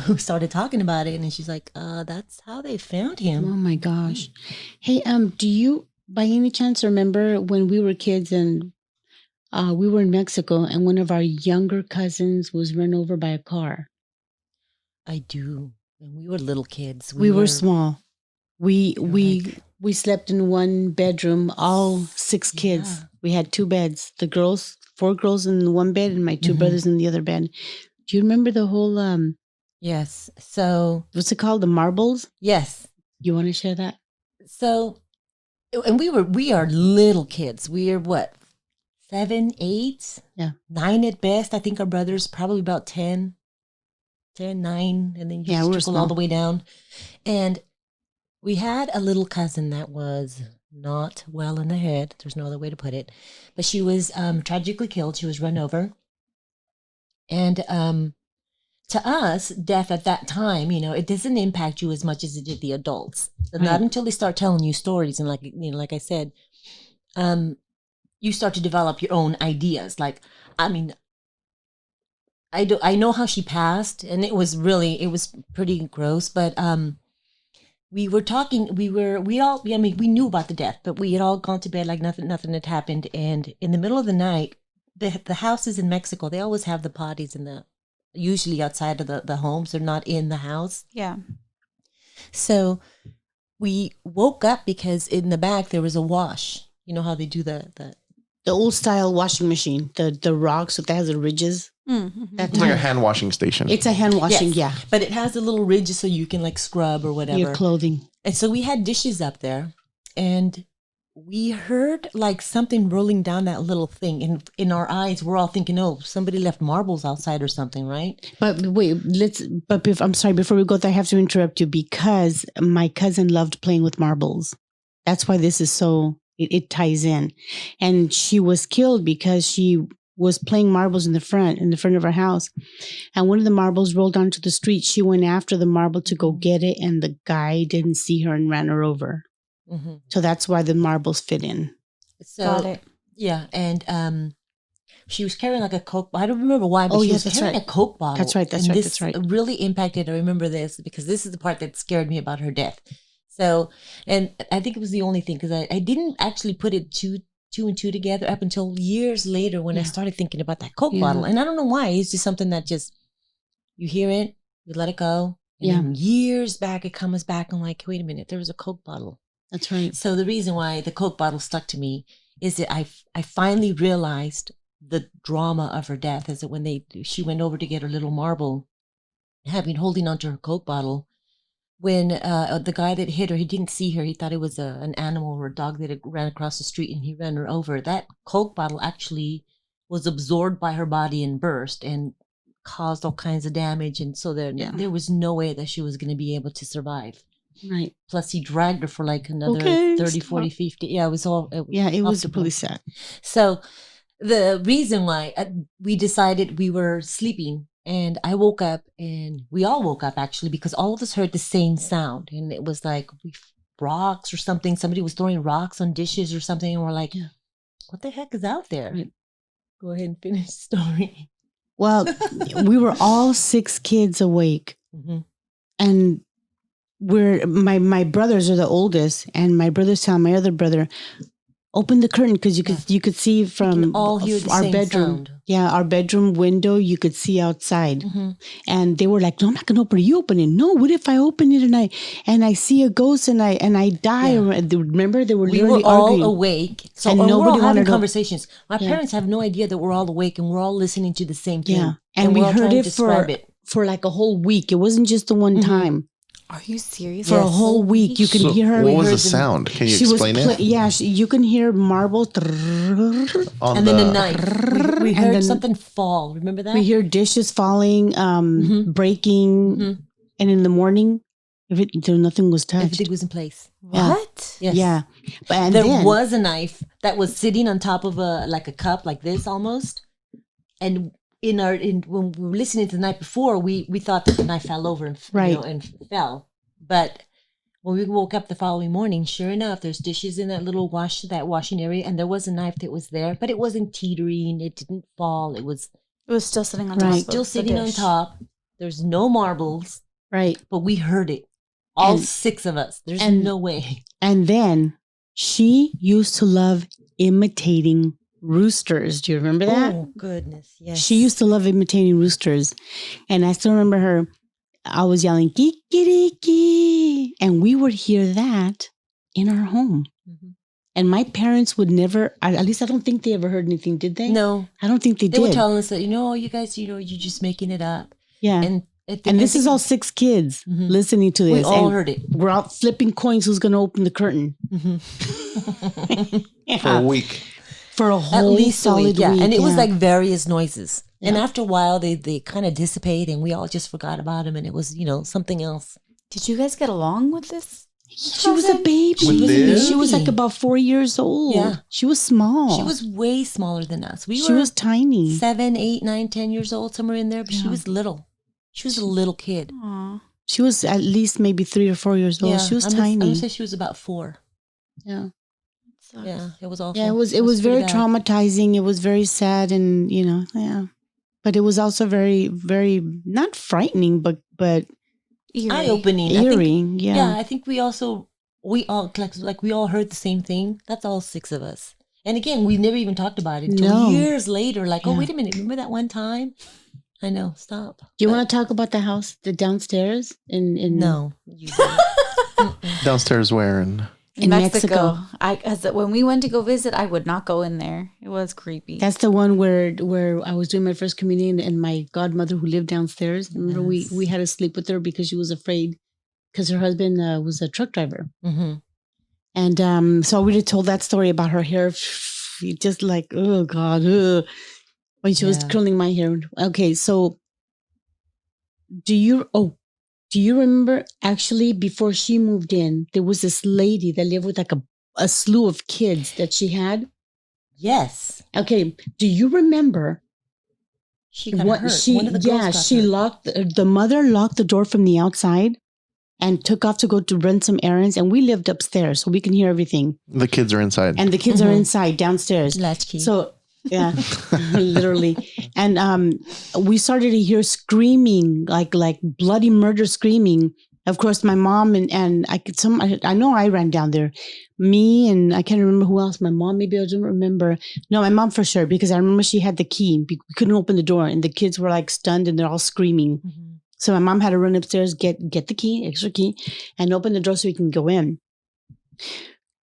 Speaker 2: we started talking about it, and she's like, that's how they found him.
Speaker 1: Oh my gosh. Hey, do you by any chance remember when we were kids and we were in Mexico and one of our younger cousins was run over by a car?
Speaker 2: I do. And we were little kids.
Speaker 1: We were small. We slept in one bedroom, all 6 kids.
Speaker 2: Yeah.
Speaker 1: We had 2 beds. 4 girls in one bed and my 2 brothers in the other bed. Do you remember the whole
Speaker 2: Yes. So
Speaker 1: what's it called? The marbles?
Speaker 2: yes.
Speaker 1: You want to share that?
Speaker 2: So, and we are little kids. We are what, 7, 8,
Speaker 1: Yeah.
Speaker 2: 9 at best. I think our brother's probably about 10, 9, and then you just
Speaker 1: we're
Speaker 2: trickle all
Speaker 1: small.
Speaker 2: the way down. And we had a little cousin that was not well in the head. There's no other way to put it. But she was tragically killed. She was run over. And to us, death at that time, it doesn't impact you as much as it did the adults. So
Speaker 1: Right.
Speaker 2: not until they start telling you stories, and like I said, you start to develop your own ideas. Like, I mean, I know how she passed, and it was pretty gross. But we were talking. We knew about the death, but we had all gone to bed like nothing had happened. And in the middle of the night, the houses in Mexico, they always have the potties usually outside of the homes. They're not in the house.
Speaker 4: Yeah.
Speaker 2: So we woke up because in the back there was a wash. You know how they do the
Speaker 1: old style washing machine, the rocks that has the ridges.
Speaker 4: Mm-hmm.
Speaker 3: It's like a hand washing station.
Speaker 1: It's a hand washing,
Speaker 2: Yes,
Speaker 1: yeah.
Speaker 2: but it has the little ridges so you can like scrub or whatever.
Speaker 1: Your clothing.
Speaker 2: And so we had dishes up there, and we heard like something rolling down that little thing, and in our eyes, we're all thinking, "Oh, somebody left marbles outside or something," right?
Speaker 1: But wait, I'm sorry, before we go there, I have to interrupt you because my cousin loved playing with marbles. That's why this is so, it ties in. And she was killed because she was playing marbles in the front of her house. And one of the marbles rolled onto the street. She went after the marble to go get it, and the guy didn't see her and ran her over.
Speaker 2: Mm-hmm.
Speaker 1: So that's why the marbles fit in.
Speaker 2: So,
Speaker 4: Got it.
Speaker 2: yeah, and she was carrying like a Coke. I don't remember why, but
Speaker 1: Oh,
Speaker 2: she
Speaker 1: yes,
Speaker 2: was
Speaker 1: that's
Speaker 2: carrying
Speaker 1: right.
Speaker 2: a Coke bottle.
Speaker 1: That's right, that's
Speaker 2: and
Speaker 1: right,
Speaker 2: this
Speaker 1: that's right.
Speaker 2: really impacted. I remember this because this is the part that scared me about her death. So, and I think it was the only thing because I didn't actually put it two and two together up until years later when I started thinking about that Coke bottle. And I don't know why. It's just something that just, you hear it, you let it go. And then years back, it comes back and like, wait a minute, there was a Coke bottle.
Speaker 1: That's right.
Speaker 2: So the reason why the Coke bottle stuck to me is that I finally realized the drama of her death is that when she went over to get her little marble, holding onto her Coke bottle, when the guy that hit her, he didn't see her. He thought it was an animal or a dog that had ran across the street, and he ran her over. That Coke bottle actually was absorbed by her body and burst and caused all kinds of damage. And so there was no way that she was going to be able to survive.
Speaker 1: Right.
Speaker 2: Plus, he dragged her for like another 30, 40, 50. Yeah, it was
Speaker 1: really sad.
Speaker 2: So the reason why we decided we were sleeping, and I woke up, and we all woke up actually because all of us heard the same sound, and it was like rocks or something. Somebody was throwing rocks on dishes or something, and we're like, "What the heck is out there?" Right. Go ahead and finish the story.
Speaker 1: Well, we were all 6 kids awake, and my brothers are the oldest, and my brother's telling my other brother, open the curtain because you could see from
Speaker 2: all hear the
Speaker 1: our
Speaker 2: same
Speaker 1: bedroom.
Speaker 2: Sound.
Speaker 1: Yeah, our bedroom window, you could see outside. And they were like, "No, I'm not going to open it. You open it." "No, what if I open it and I see a ghost and I die?" Yeah. Remember, they were literally
Speaker 2: all
Speaker 1: arguing.
Speaker 2: awake. So
Speaker 1: and
Speaker 2: nobody
Speaker 1: nobody
Speaker 2: we're all having
Speaker 1: wanted
Speaker 2: conversations. My parents have no idea that we're all awake and we're all listening to the same thing.
Speaker 1: Yeah, and we
Speaker 2: we're all
Speaker 1: heard
Speaker 2: trying
Speaker 1: it
Speaker 2: to describe it
Speaker 1: for like a whole week. It wasn't just the one time.
Speaker 4: Are you serious?
Speaker 1: For a whole week, you can hear her.
Speaker 3: What was the sound? Can you explain it?
Speaker 1: You can hear marble.
Speaker 2: And then a knife. We heard something fall. Remember that?
Speaker 1: We hear dishes falling, breaking, and in the morning, nothing was touched.
Speaker 2: Everything was in place.
Speaker 4: What?
Speaker 2: Yes.
Speaker 1: Yeah.
Speaker 2: And there was a knife that was sitting on top of a cup like this almost. And when we were listening to the night before, we thought that the knife fell over and fell. But when we woke up the following morning, sure enough, there's dishes in that little washing area, and there was a knife that was there, but it wasn't teetering. It didn't fall. It was
Speaker 4: still sitting on top.
Speaker 2: Still sitting on top. There's no marbles.
Speaker 1: Right.
Speaker 2: But we heard it. All 6 of us. There's no way.
Speaker 1: And then she used to love imitating roosters. Do you remember that?
Speaker 2: Oh, goodness. Yes.
Speaker 1: She used to love imitating roosters. And I still remember her. I was yelling, "Kikiriki." And we would hear that in our home. And my parents would never, at least I don't think they ever heard anything, did they?
Speaker 2: No.
Speaker 1: I don't think they did.
Speaker 2: They were telling us that, you guys, you're just making it up.
Speaker 1: Yeah. And this is all 6 kids listening to this.
Speaker 2: We all heard it.
Speaker 1: We're out flipping coins. Who's going to open the curtain?
Speaker 3: For a week.
Speaker 1: For a whole
Speaker 2: at least
Speaker 1: solid
Speaker 2: a week. Yeah.
Speaker 1: week.
Speaker 2: And it was like various noises.
Speaker 1: Yeah.
Speaker 2: And after a while, they kind of dissipate, and we all just forgot about them. And it was, something else.
Speaker 4: Did you guys get along with this?
Speaker 1: She was a baby. She was like about 4 years old.
Speaker 2: Yeah.
Speaker 1: She was small.
Speaker 2: She was way smaller than us.
Speaker 1: She was tiny.
Speaker 2: 7, 8, 9, 10 years old, somewhere in there. But she was little. She was a little kid.
Speaker 4: Aww.
Speaker 1: She was at least maybe 3 or 4 years old.
Speaker 2: Yeah,
Speaker 1: She was
Speaker 2: I'm
Speaker 1: tiny.
Speaker 2: going to say she was about 4.
Speaker 1: Yeah.
Speaker 2: Yeah, it was awful.
Speaker 1: Yeah, it was very traumatizing. It was very sad, and but it was also very, very not frightening, but
Speaker 2: eye-opening.
Speaker 1: Eerie.
Speaker 2: I think we all heard the same thing. That's all 6 of us. And again, we never even talked about it until years later. Like, oh, wait a minute, remember that one time? I know. Stop.
Speaker 1: Do you want to talk about the house, the downstairs in
Speaker 2: No.
Speaker 3: Downstairs where?
Speaker 4: In Mexico. When we went to go visit, I would not go in there. It was creepy.
Speaker 1: That's the one where I was doing my first communion, and my godmother who lived downstairs. Remember, we had to sleep with her because she was afraid, because her husband was a truck driver. And so I would have told that story about her hair, just like, oh God, when she was curling my hair. Okay, so do you remember actually before she moved in, there was this lady that lived with like a slew of kids that she had?
Speaker 2: Yes.
Speaker 1: Okay, do you remember?
Speaker 2: She got hurt. One of the girls got
Speaker 1: she
Speaker 2: hurt.
Speaker 1: locked, the mother locked the door from the outside and took off to go to run some errands. And we lived upstairs, so we can hear everything.
Speaker 3: The kids are inside.
Speaker 1: And the kids are inside, downstairs.
Speaker 2: Latchkey.
Speaker 1: So, yeah, literally. And we started to hear screaming, like bloody murder screaming. Of course, my mom and I know I ran down there. Me and I can't remember who else. My mom, maybe I don't remember. No, my mom for sure, because I remember she had the key. We couldn't open the door, and the kids were like stunned and they're all screaming. Mm-hmm. So my mom had to run upstairs, get the key, extra key, and open the door so we can go in.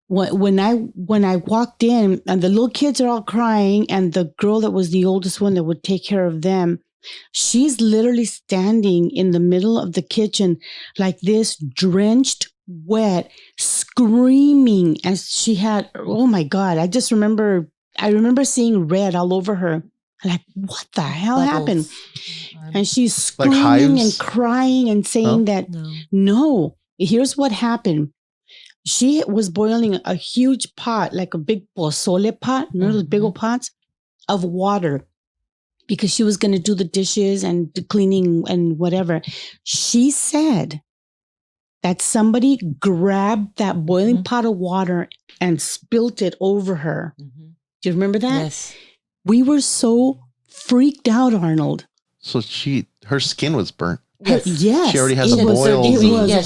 Speaker 1: When I walked in, and the little kids are all crying, and the girl that was the oldest one that would take care of them, she's literally standing in the middle of the kitchen like this, drenched, wet, screaming. And she had, oh my God, I remember seeing red all over her. Like, what the hell happened? And she's screaming and crying and saying no, here's what happened. She was boiling a huge pot, like a big pozole pot, remember those big old pots of water, because she was going to do the dishes and the cleaning and whatever. She said that somebody grabbed that boiling pot of water and spilt it over her. Mm-hmm. Do you remember that?
Speaker 2: Yes.
Speaker 1: We were so freaked out, Arnold.
Speaker 3: So her skin was burnt.
Speaker 1: Yes.
Speaker 3: She already has the boils.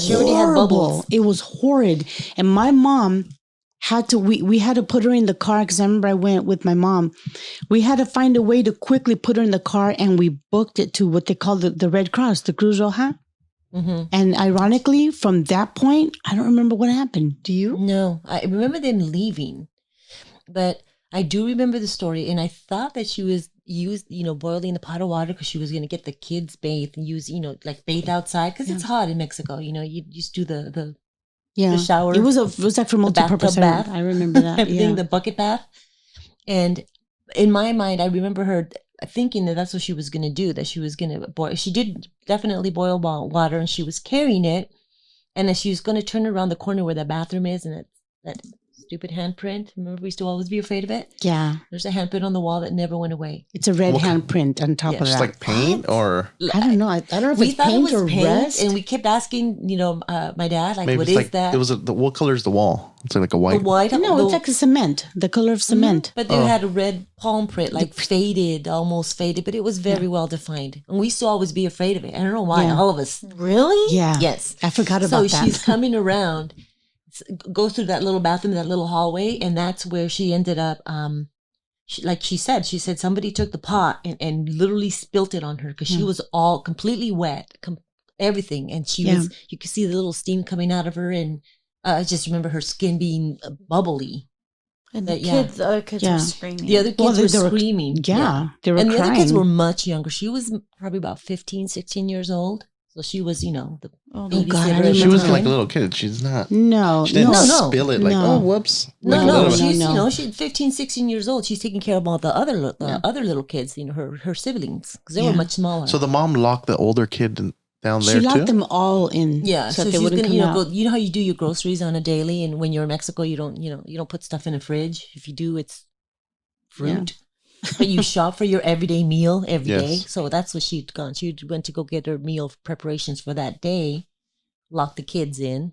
Speaker 1: She already had bubbles. It was horrid. And my mom had to, we had to put her in the car, because I remember I went with my mom. We had to find a way to quickly put her in the car, and we booked it to what they call the Red Cross, the Cruz Roja. Mm-hmm. And ironically, from that point, I don't remember what happened. Do you?
Speaker 2: No, I remember them leaving, but I do remember the story, and I thought that she was boiling the pot of water because she was going to get the kids bathed and use, like bathe outside, because it's hot in Mexico. You just do the shower.
Speaker 1: It was like for multi-purpose
Speaker 2: bath.
Speaker 1: I remember that.
Speaker 2: Everything, the bucket bath. And in my mind, I remember her thinking that that's what she was going to do, that she was going to boil. She did definitely boil water, and she was carrying it. And then she was going to turn around the corner where the bathroom is, and that stupid handprint. Remember, we used to always be afraid of it?
Speaker 1: Yeah.
Speaker 2: There's a handprint on the wall that never went away.
Speaker 1: It's a red handprint on top of that.
Speaker 3: It's like paint, or?
Speaker 1: I don't know. I don't know if it's paint or rust.
Speaker 2: And we kept asking, my dad, like, maybe what is that?
Speaker 3: It was what color is the wall? It's like a white.
Speaker 2: The white?
Speaker 1: No, it's like a cement. The color of cement.
Speaker 2: Mm-hmm. But they had a red palm print, like faded, almost faded, but it was very well defined. And we used to always be afraid of it. I don't know why. All of us.
Speaker 4: Really?
Speaker 1: Yeah.
Speaker 2: Yes.
Speaker 1: I forgot about that.
Speaker 2: So she's coming around, goes through that little bathroom, that little hallway, and that's where she ended up. She said somebody took the pot and literally spilt it on her, because she was all completely wet, everything, and she was. You could see the little steam coming out of her, and I just remember her skin being bubbly.
Speaker 4: And the other kids were screaming.
Speaker 2: The other kids were screaming.
Speaker 1: They were
Speaker 2: and
Speaker 1: crying.
Speaker 2: The other kids were much younger. She was probably about 15, 16 years old. So she was, the babysitter.
Speaker 3: She wasn't like a little kid. She's not.
Speaker 1: No.
Speaker 3: She didn't spill it like, oh, whoops.
Speaker 2: No. She's 15, 16 years old. She's taking care of all the other little kids, her siblings, because they were much smaller.
Speaker 3: So the mom locked the older kid down there too?
Speaker 1: She locked them all in.
Speaker 2: Yeah. So
Speaker 1: they
Speaker 2: she's
Speaker 1: wouldn't
Speaker 2: going to,
Speaker 1: come out.
Speaker 2: you know how you do your groceries on a daily, and when you're in Mexico, you don't put stuff in a fridge. If you do, it's fruit. Yeah. But you shop for your everyday meal every day. So that's what she'd gone. She went to go get her meal preparations for that day, locked the kids in,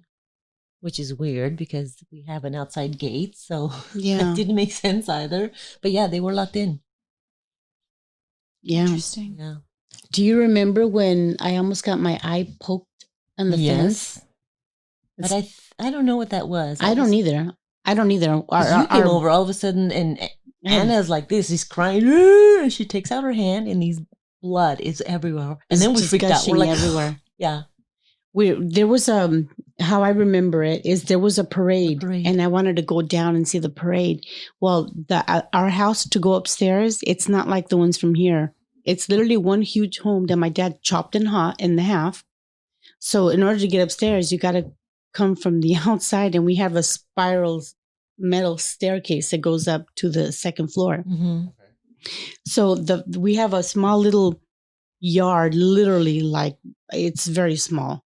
Speaker 2: which is weird because we have an outside gate. So that didn't make sense either. But they were locked in.
Speaker 1: Yeah.
Speaker 4: Interesting.
Speaker 2: Yeah.
Speaker 1: Do you remember when I almost got my eye poked on the fence?
Speaker 2: But I don't know what that was.
Speaker 1: I don't either.
Speaker 2: You came over all of a sudden, and Anna's like this. She's crying. And she takes out her hand, and these blood is everywhere. And then we freaked out. We're like, everywhere. Yeah.
Speaker 1: There was how I remember it is there was a parade, and I wanted to go down and see the parade. Well, our house to go upstairs, it's not like the ones from here. It's literally one huge home that my dad chopped in half. So in order to get upstairs, you got to come from the outside, and we have a spiral metal staircase that goes up to the second floor.
Speaker 2: Mm-hmm.
Speaker 1: So we have a small little yard, literally, like it's very small,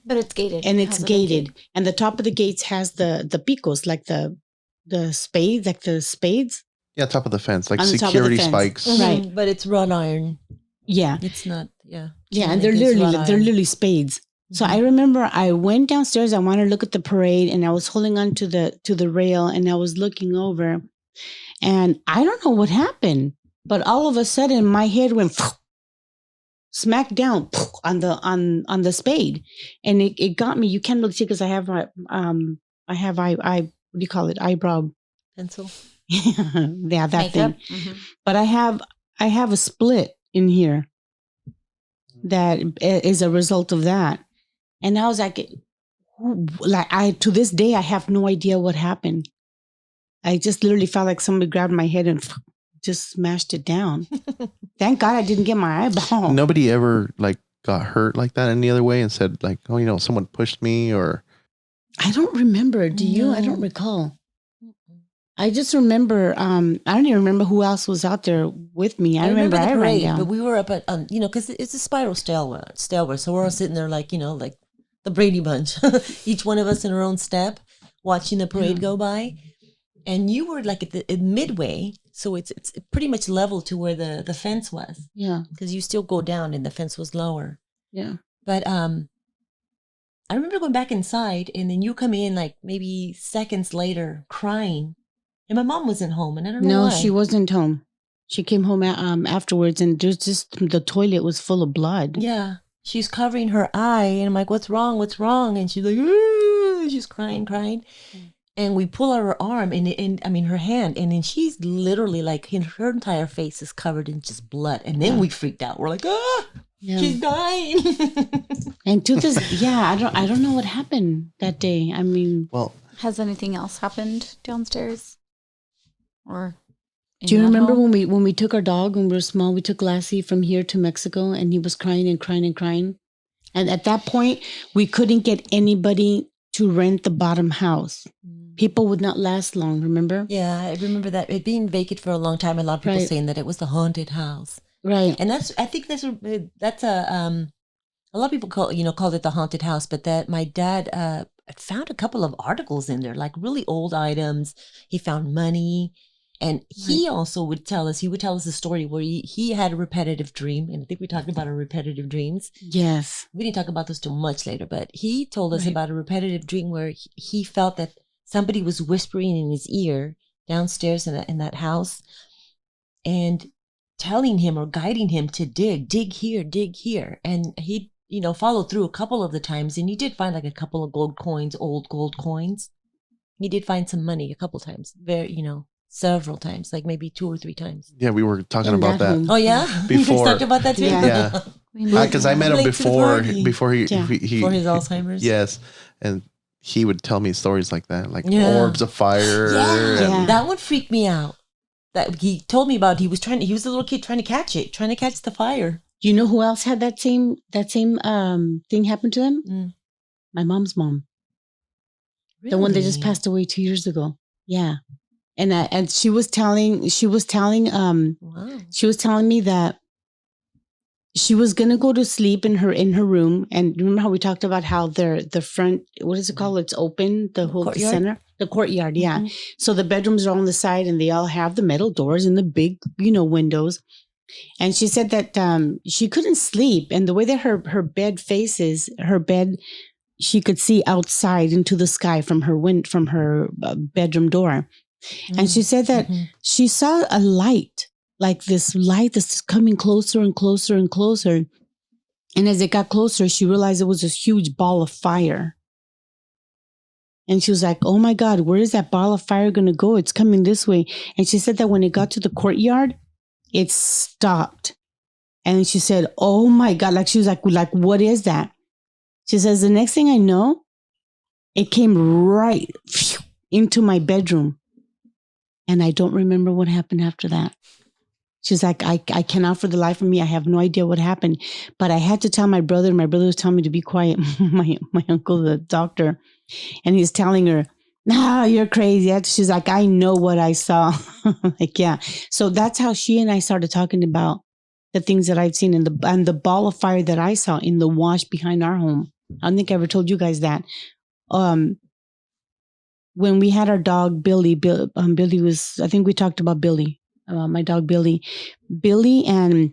Speaker 4: but it's gated,
Speaker 1: and it's gated. And the top of the gates has the picos, like the spades,
Speaker 3: Yeah, top of the fence, like
Speaker 1: On the top of
Speaker 3: security
Speaker 1: the fence.
Speaker 3: spikes.
Speaker 2: Mm-hmm.
Speaker 1: Right.
Speaker 2: But it's wrought iron.
Speaker 1: Yeah,
Speaker 2: It's not. Yeah.
Speaker 1: yeah, and
Speaker 2: It's
Speaker 1: they're
Speaker 2: wrought iron.
Speaker 1: literally spades. So I remember I went downstairs. I wanted to look at the parade, and I was holding on to the rail, and I was looking over, and I don't know what happened, but all of a sudden my head went smack down on the spade, and it got me. You can't really see because I have what do you call it, eyebrow
Speaker 2: Pencil.
Speaker 1: yeah, that thing.
Speaker 4: Mm-hmm.
Speaker 1: But I have a split in here that is a result of that. And I was like to this day, I have no idea what happened. I just literally felt like somebody grabbed my head and just smashed it down. Thank God I didn't get my eyeball.
Speaker 3: Nobody ever like got hurt like that any other way and said like, oh, someone pushed me or.
Speaker 1: I don't remember. Do you? I don't recall. I just remember, I don't even remember who else was out there with me. I remember
Speaker 2: the
Speaker 1: I ran
Speaker 2: parade,
Speaker 1: down.
Speaker 2: but we were up at, because it's a spiral stairway. So we're all sitting there like, like the Brady Bunch, each one of us in our own step, watching the parade go by. And you were like at midway, so it's pretty much level to where the fence was.
Speaker 1: Yeah.
Speaker 2: Because you still go down and the fence was lower.
Speaker 1: Yeah.
Speaker 2: But I remember going back inside, and then you come in like maybe seconds later crying. And my mom wasn't home, and I don't know why.
Speaker 1: No, she wasn't home. She came home afterwards, and there's just the toilet was full of blood.
Speaker 2: Yeah. She's covering her eye, and I'm like, what's wrong? What's wrong? And she's like, "Ooh," she's crying. And we pull out her arm and her hand, and then she's literally like, her entire face is covered in just blood. And then we freaked out. We're like, she's dying.
Speaker 1: And to this, I don't know what happened that day. I mean,
Speaker 3: well,
Speaker 4: has anything else happened downstairs? Or
Speaker 1: do you remember when we took our dog when we were small? We took Lassie from here to Mexico, and he was crying and crying and crying. And at that point, we couldn't get anybody to rent the bottom house. People would not last long, remember?
Speaker 2: Yeah, I remember that. It being vacant for a long time. A lot of people saying that it was the haunted house.
Speaker 1: Right.
Speaker 2: And I think that's a lot of people called it the haunted house, but that my dad found a couple of articles in there, like really old items. He found money. And he also would tell us a story where he had a repetitive dream. And I think we talked about our repetitive dreams.
Speaker 1: Yes.
Speaker 2: We didn't talk about this too much later, but he told us about a repetitive dream where he felt that somebody was whispering in his ear downstairs in that house and telling him or guiding him to dig here. And he, followed through a couple of the times, and he did find like a couple of old gold coins. He did find some money a couple times, several times, like maybe 2 or 3 times.
Speaker 3: Yeah, we were talking about that.
Speaker 2: Oh yeah,
Speaker 3: Before.
Speaker 2: we talked about that too.
Speaker 3: Yeah, because I met him before he
Speaker 2: for his Alzheimer's.
Speaker 3: Yes, and he would tell me stories like that, like orbs of fire.
Speaker 2: Yeah, that one freaked me out. That he told me about. He was a little kid trying to catch the fire.
Speaker 1: Do you know who else had that same thing happen to them? My mom's mom. Really? The one that just passed away 2 years ago. Yeah. And she was telling me that she was gonna go to sleep in her room. And remember how we talked about how the front, what is it called? It's open, the whole center, the courtyard. Yeah. Mm-hmm. So the bedrooms are on the side, and they all have the metal doors and the big, windows. And she said that she couldn't sleep, and the way that her bed faces, she could see outside into the sky from her bedroom door. And she said that she saw a light, like this light that's coming closer and closer and closer. And as it got closer, she realized it was this huge ball of fire. And she was like, oh my God, where is that ball of fire going to go? It's coming this way. And she said that when it got to the courtyard, it stopped. And she said, oh my God, she was like, what is that? She says, the next thing I know, it came right into my bedroom. And I don't remember what happened after that. She's like, I cannot for the life of me. I have no idea what happened. But I had to tell my brother. My brother was telling me to be quiet. my uncle, the doctor, and he's telling her, no, you're crazy. She's like, I know what I saw. Like, yeah. So that's how she and I started talking about the things that I've seen and the ball of fire that I saw in the wash behind our home. I don't think I ever told you guys that. When we had our dog, Billy was, I think we talked about Billy, my dog, Billy and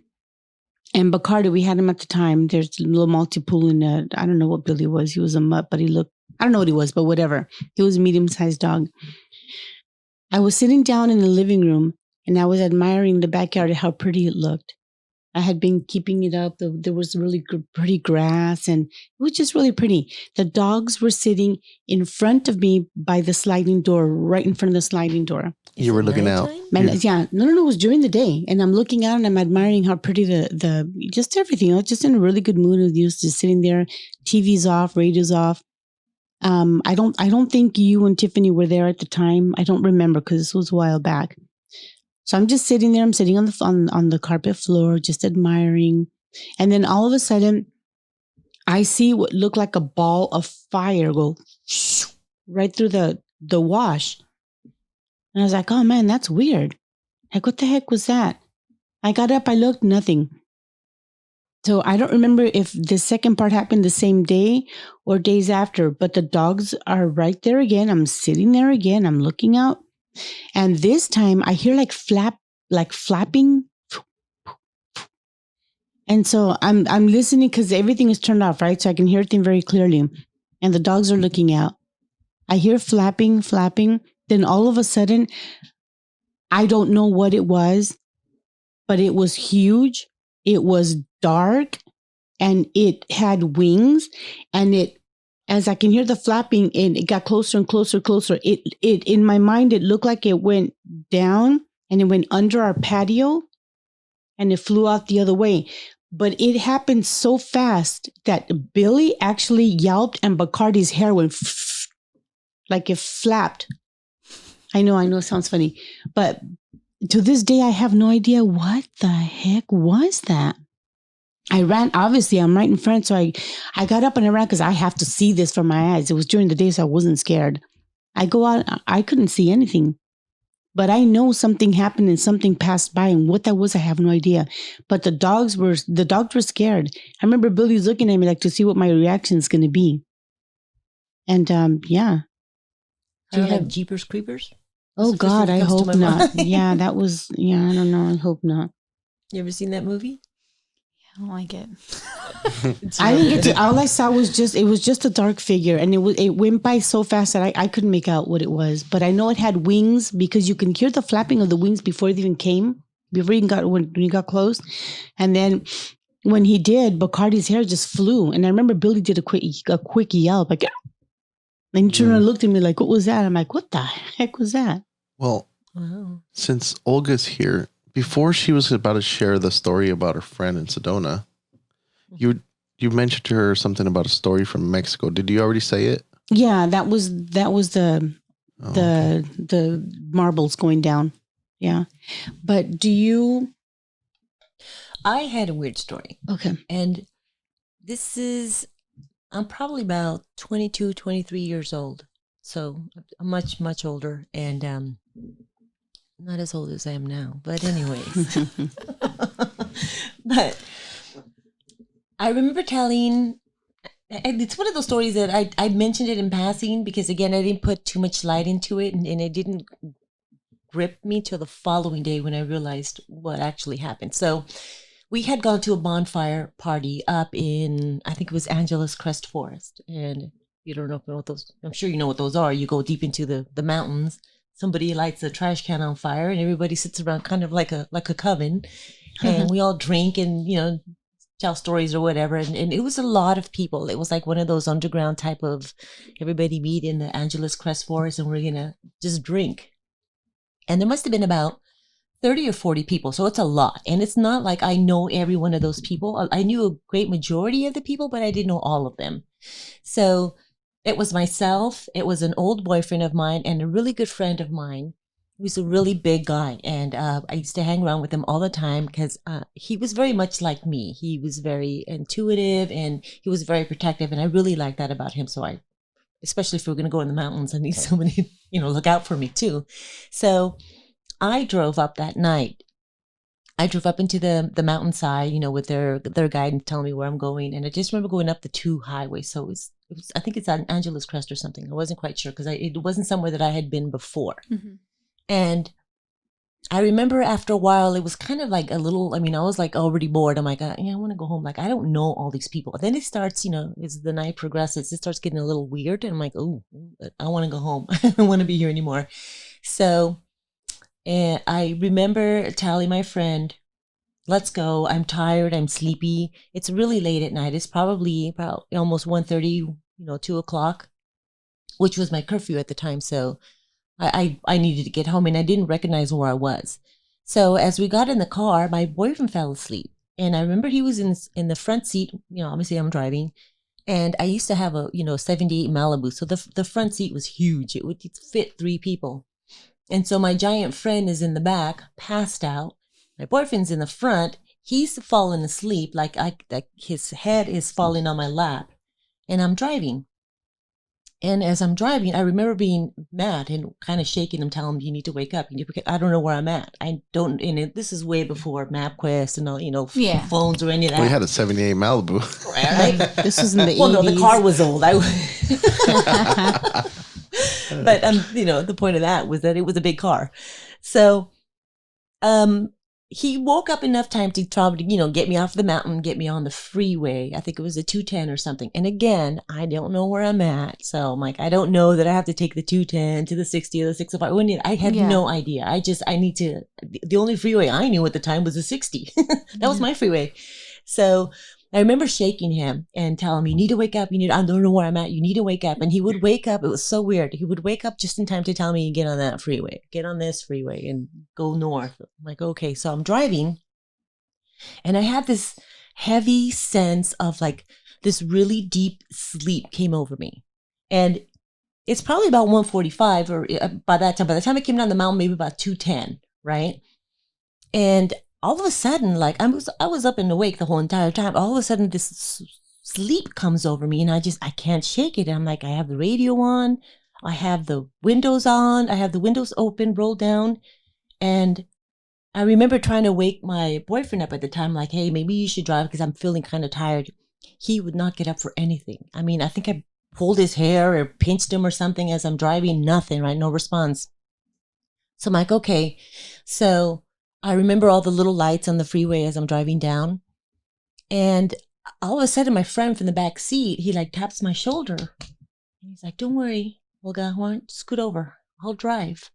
Speaker 1: Bacardi, we had him at the time. There's a little multi-pool in I don't know what Billy was. He was a mutt, but he looked, I don't know what he was, but whatever. He was a medium-sized dog. I was sitting down in the living room and I was admiring the backyard, how pretty it looked. I had been keeping it up. There was really pretty grass and it was just really pretty. The dogs were sitting in front of me by the sliding door, right in front of the sliding door.
Speaker 3: You were looking out.
Speaker 1: Man, yeah. No, it was during the day. And I'm looking out and I'm admiring how pretty the just everything. I was just in a really good mood of just sitting there, TV's off, radio's off. I don't think you and Tiffany were there at the time. I don't remember because this was a while back. So I'm just sitting there. I'm sitting on the carpet floor, just admiring. And then all of a sudden, I see what looked like a ball of fire go right through the wash. And I was like, oh man, that's weird. Like, what the heck was that? I got up, I looked, nothing. So I don't remember if the second part happened the same day or days after, but the dogs are right there again. I'm sitting there again. I'm looking out. And this time I hear like flapping. And so I'm listening because everything is turned off, right? So I can hear everything very clearly. And the dogs are looking out. I hear flapping. Then all of a sudden, I don't know what it was, but it was huge. It was dark and it had wings, and as I can hear the flapping, and it got closer and closer. It in my mind, it looked like it went down and it went under our patio and it flew out the other way. But it happened so fast that Billy actually yelped and Bacardi's hair went like it flapped. I know it sounds funny, but to this day, I have no idea what the heck was that. I ran, obviously I'm right in front. So I got up and I ran because I have to see this from my eyes. It was during the day, so I wasn't scared. I go out, I couldn't see anything, but I know something happened and something passed by, and what that was, I have no idea. But the dogs were scared. I remember Billy's looking at me like to see what my reaction is going to be. And yeah.
Speaker 2: Do you have Jeepers Creepers?
Speaker 1: Oh God, I hope not. Yeah, that was, I don't know. I hope not.
Speaker 2: You ever seen that movie?
Speaker 4: I don't like it.
Speaker 1: I didn't get to, all I saw was it was just a dark figure, and it went by so fast that I couldn't make out what it was. But I know it had wings because you can hear the flapping of the wings before it even came, when you got close. And then when he did, Bacardi's hair just flew. And I remember Billy did a quick yell, like, and he turned and looked at me like, what was that? I'm like, what the heck was that?
Speaker 3: Well, since Olga's here, before she was about to share the story about her friend in Sedona, you mentioned to her something about a story from Mexico. Did you already say it?
Speaker 1: Yeah, that was the marbles going down. Yeah. But do you?
Speaker 2: I had a weird story.
Speaker 1: Okay.
Speaker 2: And I'm probably about 22, 23 years old. So I'm much, much older, and not as old as I am now. But anyways. But I remember telling, and it's one of those stories that I mentioned it in passing because, again, I didn't put too much light into it, and it didn't grip me till the following day when I realized what actually happened. So we had gone to a bonfire party up in, I think it was Angeles Crest Forest. And you don't know what those, I'm sure you know what those are. You go deep into the mountains. Somebody lights a trash can on fire and everybody sits around kind of like a coven. And we all drink and, tell stories or whatever. And it was a lot of people. It was like one of those underground type of everybody meet in the Angeles Crest Forest and we're going to just drink. And there must have been about 30 or 40 people. So it's a lot. And it's not like I know every one of those people. I knew a great majority of the people, but I didn't know all of them. So it was myself. It was an old boyfriend of mine and a really good friend of mine. He was a really big guy, and I used to hang around with him all the time because he was very much like me. He was very intuitive, and he was very protective, and I really liked that about him. So especially if we're going to go in the mountains, I need somebody, look out for me too. So I drove up that night. I drove up into the mountainside, with their guide and telling me where I'm going. And I just remember going up the 2 highways. So it was I think it's on Angeles Crest or something. I wasn't quite sure because it wasn't somewhere that I had been before. Mm-hmm. And I remember after a while, it was kind of like a little, I was like already bored. I'm like, I want to go home. Like, I don't know all these people. Then it starts, as the night progresses, it starts getting a little weird. And I'm like, oh, I want to go home. I don't want to be here anymore. So I remember telling my friend, let's go. I'm tired. I'm sleepy. It's really late at night. It's probably about almost 1:30, 2 o'clock, which was my curfew at the time. So I needed to get home, and I didn't recognize where I was. So as we got in the car, my boyfriend fell asleep. And I remember he was in the front seat. Obviously I'm driving. And I used to have a, 78 Malibu. So the front seat was huge. It would fit 3 people. And so my giant friend is in the back, passed out. My boyfriend's in the front. He's fallen asleep, like his head is falling on my lap. And I'm driving. And as I'm driving, I remember being mad and kind of shaking him, telling him, you need to wake up. I don't know where I'm at. This is way before MapQuest and all, phones or any of that.
Speaker 3: We had a 78 Malibu.
Speaker 2: Right?
Speaker 1: This was in the 80s.
Speaker 2: Well, no, the car was old. But, the point of that was that it was a big car. So, he woke up enough time to try to, get me off the mountain, get me on the freeway. I think it was a 210 or something. And again, I don't know where I'm at. So I'm like, I don't know that I have to take the 210 to the 60 or the 605. I had no idea. The only freeway I knew at the time was the 60. That was my freeway. So I remember shaking him and telling him, you need to wake up. I don't know where I'm at. You need to wake up. And he would wake up. It was so weird. He would wake up just in time to tell me, get on that freeway, get on this freeway and go north. I'm like, okay. So I'm driving and I had this heavy sense of like this really deep sleep came over me. And it's probably about 1:45 or by the time I came down the mountain, maybe about 2:10, right? And all of a sudden, like I was up and awake the whole entire time. All of a sudden, this sleep comes over me, and I can't shake it. And I'm like, I have the radio on, I have the windows on, I have the windows open, rolled down, and I remember trying to wake my boyfriend up at the time, like, hey, maybe you should drive because I'm feeling kind of tired. He would not get up for anything. I think I pulled his hair or pinched him or something as I'm driving. Nothing, right? No response. So I'm like, okay, so. I remember all the little lights on the freeway as I'm driving down. And all of a sudden, my friend from the back seat, he like taps my shoulder. And he's like, don't worry, Olga, why don't you scoot over? I'll drive.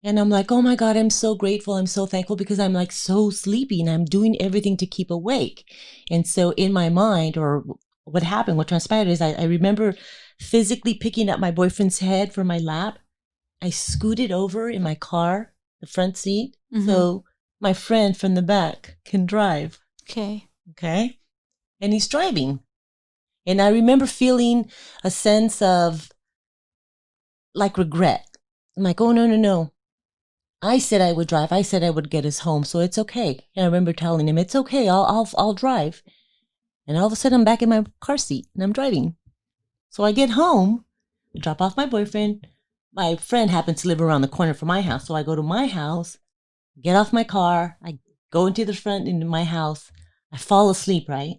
Speaker 2: And I'm like, oh my God, I'm so grateful. I'm so thankful because I'm like so sleepy and I'm doing everything to keep awake. And so in my mind, or what transpired is I remember physically picking up my boyfriend's head from my lap. I scooted over in my car, the front seat. Mm-hmm. So my friend from the back can drive.
Speaker 4: Okay.
Speaker 2: And he's driving. And I remember feeling a sense of like regret. I'm like, oh, no. I said I would drive. I said I would get us home. So it's okay. And I remember telling him, it's okay. I'll drive. And all of a sudden I'm back in my car seat and I'm driving. So I get home, drop off my boyfriend. My friend happens to live around the corner from my house. So I go to my house. Get off my car. I go into the front into my house. I fall asleep, right?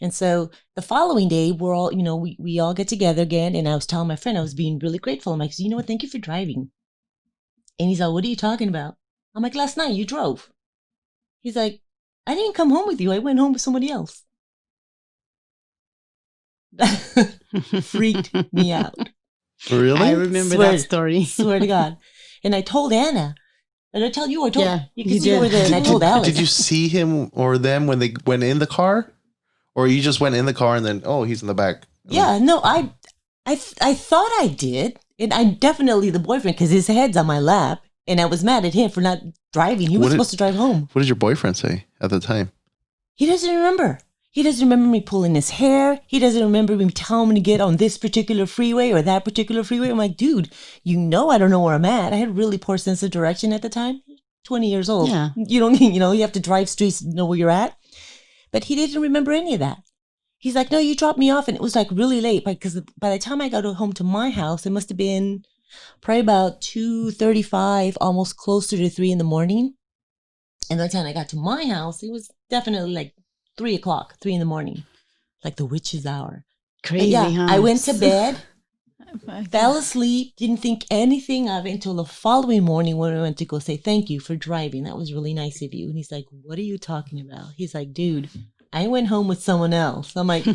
Speaker 2: And so the following day, we're all, we all get together again. And I was telling my friend, I was being really grateful. I'm like, you know what? Thank you for driving. And he's like, what are you talking about? I'm like, last night you drove. He's like, I didn't come home with you. I went home with somebody else. Freaked me out.
Speaker 3: Really?
Speaker 1: I remember that story.
Speaker 2: Swear to God. And I told Anna. Did I tell you? I told you.
Speaker 1: You did.
Speaker 2: And I told Alice.
Speaker 3: Did you see him or them when they went in the car? Or you just went in the car and then, he's in the back?
Speaker 2: Yeah, no, I thought I did. And I definitely the boyfriend because his head's on my lap. And I was mad at him for not driving. He was supposed to drive home.
Speaker 3: What did your boyfriend say at the time?
Speaker 2: He doesn't remember. He doesn't remember me pulling his hair. He doesn't remember me telling me to get on this particular freeway or that particular freeway. I'm like, dude, I don't know where I'm at. I had really poor sense of direction at the time. 20 years old.
Speaker 1: Yeah.
Speaker 2: You don't, you have to drive streets to know where you're at. But he didn't remember any of that. He's like, no, you dropped me off. And it was like really late because by the time I got home to my house, it must have been probably about 2:35, almost closer to 3 in the morning. And by the time I got to my house, it was definitely like 3 o'clock, 3 in the morning, like the witch's hour.
Speaker 1: Crazy, huh?
Speaker 2: I went to bed, fell asleep, didn't think anything of it until the following morning when I went to go say, thank you for driving. That was really nice of you. And he's like, what are you talking about? He's like, dude, I went home with someone else. I'm like,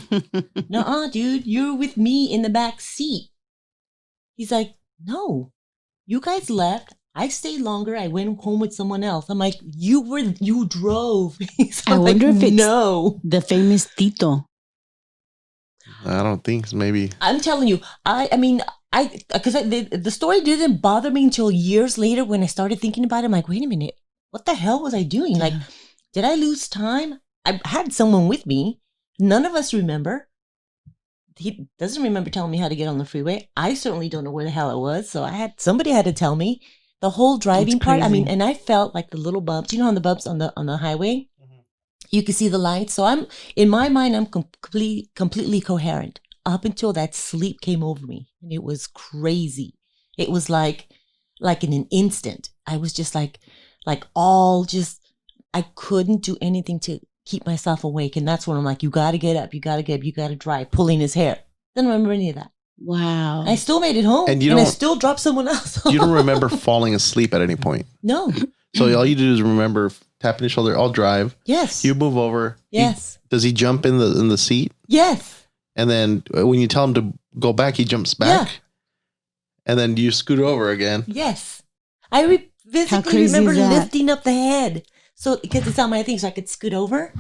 Speaker 2: nuh-uh, dude, you're with me in the back seat. He's like, no, you guys left. I stayed longer. I went home with someone else. I'm like, you drove.
Speaker 1: I wonder if it's
Speaker 2: no,
Speaker 1: the famous Tito.
Speaker 3: I don't think so. Maybe.
Speaker 2: I'm telling you, because the story didn't bother me until years later when I started thinking about it. I'm like, wait a minute, what the hell was I doing? Like, did I lose time? I had someone with me. None of us remember. He doesn't remember telling me how to get on the freeway. I certainly don't know where the hell I was. So somebody had to tell me. The whole driving part, and I felt like the little bumps. You know, on the bumps on the highway, you can see the lights. So in my mind, I'm completely coherent up until that sleep came over me, and it was crazy. It was like in an instant. I was just I couldn't do anything to keep myself awake, and that's when I'm like, you got to get up, you got to get up, you got to drive. Pulling his hair. Didn't remember any of that.
Speaker 1: Wow.
Speaker 2: I still made it home, and I still dropped someone else.
Speaker 3: You don't remember falling asleep at any point?
Speaker 2: No.
Speaker 3: So all you do is remember tapping his shoulder, I'll drive.
Speaker 2: Yes.
Speaker 3: You move over.
Speaker 2: Yes.
Speaker 3: Does he jump in the seat?
Speaker 2: Yes.
Speaker 3: And then when you tell him to go back, he jumps back?
Speaker 2: Yeah.
Speaker 3: And then you scoot over again?
Speaker 2: Yes. I physically remember lifting up the head. So, because it's on my thing, so I could scoot over,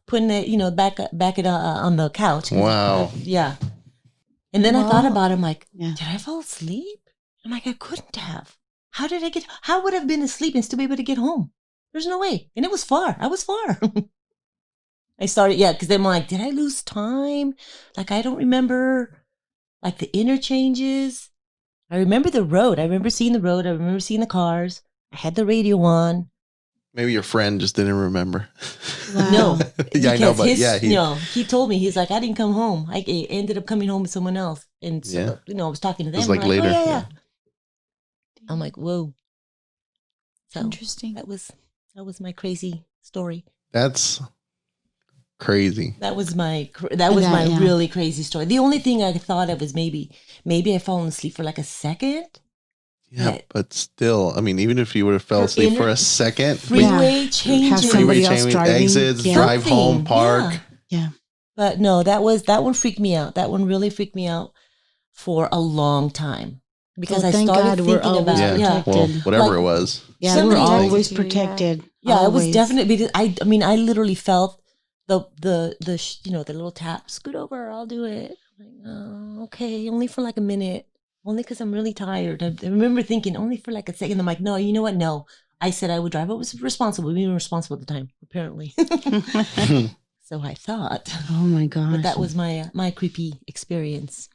Speaker 2: putting it, back it on the couch.
Speaker 3: Wow.
Speaker 2: Yeah. And then I thought about it. I'm like, did I fall asleep? I'm like, I couldn't have. How would I have been asleep and still be able to get home? There's no way. And it was far. I was far. I started, because then I'm like, did I lose time? Like, I don't remember, like, the interchanges. I remember the road. I remember seeing the road. I remember seeing the cars. I had the radio on.
Speaker 3: Maybe your friend just didn't remember.
Speaker 2: Wow. No.
Speaker 3: Yeah, I know, but
Speaker 2: he told me, he's like, I didn't come home. I ended up coming home with someone else. And so, I was talking to them.
Speaker 3: It was like later.
Speaker 2: Oh, yeah. I'm like, whoa. So
Speaker 4: interesting.
Speaker 2: That was my crazy story.
Speaker 3: That's crazy.
Speaker 2: That was my really crazy story. The only thing I thought of was maybe I'd fallen asleep for like a second.
Speaker 3: Yeah, but still, I mean, even if you would have fell asleep for a second,
Speaker 2: freeway changes,
Speaker 3: exits, drive home, park.
Speaker 1: Yeah.
Speaker 2: But no, that one freaked me out. That one really freaked me out for a long time because I started thinking about
Speaker 3: well, whatever it was.
Speaker 1: Yeah, we're always protected.
Speaker 2: Yeah, it was definitely because I literally felt the little tap. Scoot over, I'll do it. I'm like, oh, okay, only for like a minute. Only because I'm really tired. I remember thinking only for like a second. I'm like, no, you know what? No, I said I would drive. I was responsible. We were responsible at the time, apparently. So I thought.
Speaker 1: Oh my gosh!
Speaker 2: But that was my creepy experience.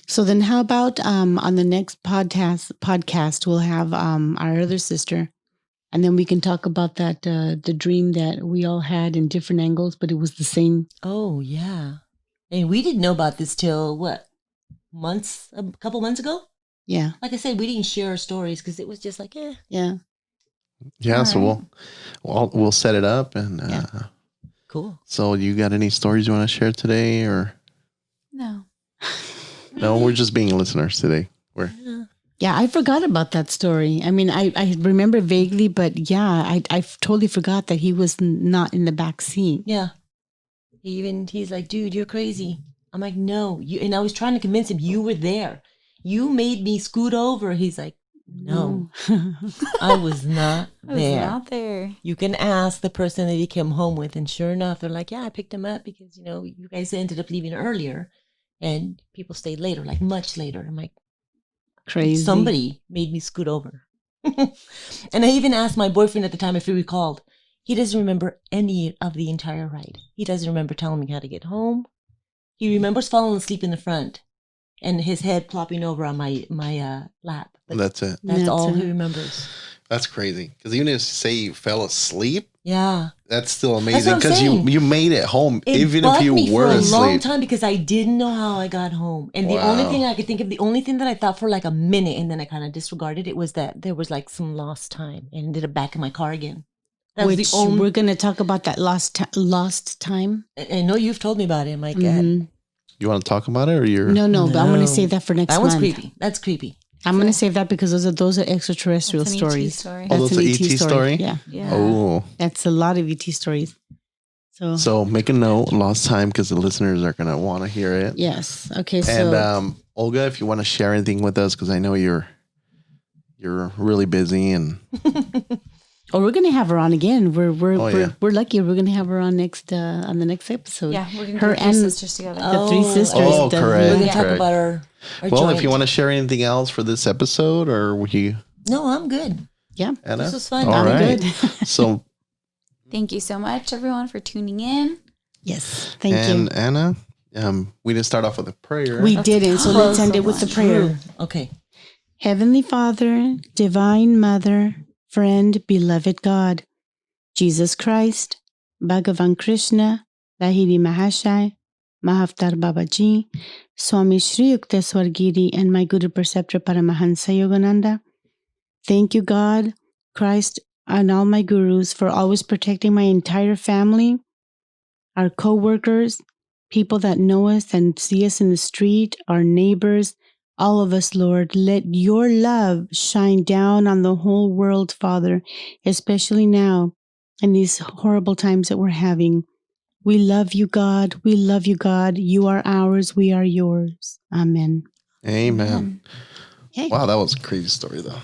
Speaker 1: So then, how about on the next podcast we'll have our other sister, and then we can talk about that the dream that we all had in different angles, but it was the same.
Speaker 2: Oh yeah, and we didn't know about this till what? A couple months ago.
Speaker 1: Yeah.
Speaker 2: Like I said, we didn't share our stories because it was just like,
Speaker 1: Yeah.
Speaker 3: Yeah. So we'll set it up and
Speaker 2: cool.
Speaker 3: So you got any stories you want to share today or?
Speaker 4: No.
Speaker 3: No, we're just being listeners today.
Speaker 1: Yeah, I forgot about that story. I mean, I remember vaguely, but yeah, I totally forgot that he was not in the back seat.
Speaker 2: Yeah. He's like, dude, you're crazy. I'm like, no, and I was trying to convince him, you were there. You made me scoot over. He's like, no, I was not there. You can ask the person that he came home with. And sure enough, they're like, yeah, I picked him up because, you guys ended up leaving earlier and people stayed later, like much later. I'm like,
Speaker 1: crazy.
Speaker 2: Somebody made me scoot over. And I even asked my boyfriend at the time if he recalled. He doesn't remember any of the entire ride. He doesn't remember telling me how to get home. He remembers falling asleep in the front and his head plopping over on my lap. But
Speaker 3: That's it.
Speaker 2: that's all
Speaker 1: it.
Speaker 2: he remembers.
Speaker 3: That's crazy. Because even if say you fell asleep,
Speaker 2: Yeah.
Speaker 3: that's still amazing.
Speaker 2: what I'm
Speaker 3: Because
Speaker 2: saying.
Speaker 3: you made it home,
Speaker 2: It
Speaker 3: even
Speaker 2: bugged
Speaker 3: if you
Speaker 2: me
Speaker 3: were
Speaker 2: for a long
Speaker 3: asleep.
Speaker 2: time because I didn't know how I got home. And the only thing I could think of, the only thing that I thought for like a minute and then I kind of disregarded it was that there was like some lost time and ended up back in my car again. That was
Speaker 1: Which
Speaker 2: the only.
Speaker 1: we're going to talk about that lost time.
Speaker 2: I know you've told me about it. I'm like,
Speaker 1: Mhm.
Speaker 3: You want to talk about it or you're.
Speaker 1: No, but I'm going to
Speaker 2: No.
Speaker 1: save that for next
Speaker 2: that
Speaker 1: month.
Speaker 2: one's creepy. That's creepy.
Speaker 1: I'm going to save that because those are extraterrestrial
Speaker 4: That's an ET
Speaker 1: stories.
Speaker 4: story.
Speaker 3: Oh,
Speaker 1: That's
Speaker 3: that's
Speaker 1: an
Speaker 3: an ET story?
Speaker 1: Yeah.
Speaker 4: Yeah.
Speaker 3: Oh.
Speaker 1: That's a lot of ET stories.
Speaker 3: So make a note, lost time, because the listeners are going to want to hear it.
Speaker 1: Yes. Okay.
Speaker 3: And
Speaker 1: So
Speaker 3: Olga, if you want to share anything with us, because I know you're really busy and
Speaker 1: we're gonna have her on again. We're
Speaker 3: yeah.
Speaker 1: lucky. We're gonna have her on on the next episode.
Speaker 4: Yeah, we're gonna
Speaker 1: Her
Speaker 4: do three
Speaker 1: and
Speaker 4: sisters together.
Speaker 1: the three sisters.
Speaker 3: Oh,
Speaker 1: the-
Speaker 3: correct.
Speaker 2: We're gonna
Speaker 4: Yeah.
Speaker 2: talk
Speaker 3: correct.
Speaker 2: about our
Speaker 3: well,
Speaker 2: joint.
Speaker 3: if you want to share anything else for this episode, or would you,
Speaker 2: No, I'm good.
Speaker 1: Yeah.
Speaker 3: Anna?
Speaker 2: This was fun.
Speaker 3: All
Speaker 1: I'm
Speaker 3: right.
Speaker 1: good.
Speaker 3: So,
Speaker 4: Thank you so much, everyone, for tuning in.
Speaker 1: Yes. Thank
Speaker 3: and
Speaker 1: you.
Speaker 3: Anna, we didn't start off with a prayer.
Speaker 1: We didn't. So let's end it with the prayer.
Speaker 2: Okay.
Speaker 1: Heavenly Father, Divine Mother, Friend, Beloved God, Jesus Christ, Bhagavan Krishna, Lahiri Mahashai, Mahavtar Babaji, Swami Shri Yukteswar Giri, and my Guru Preceptor Paramahansa Yogananda. Thank you, God, Christ, and all my gurus for always protecting my entire family, our co-workers, people that know us and see us in the street, our neighbors, all of us, Lord. Let your love shine down on the whole world, Father, especially now in these horrible times that we're having. We love you, God. We love you, God. You are ours. We are yours. Amen.
Speaker 3: Amen.
Speaker 1: Okay.
Speaker 3: Wow, that was a crazy story, though.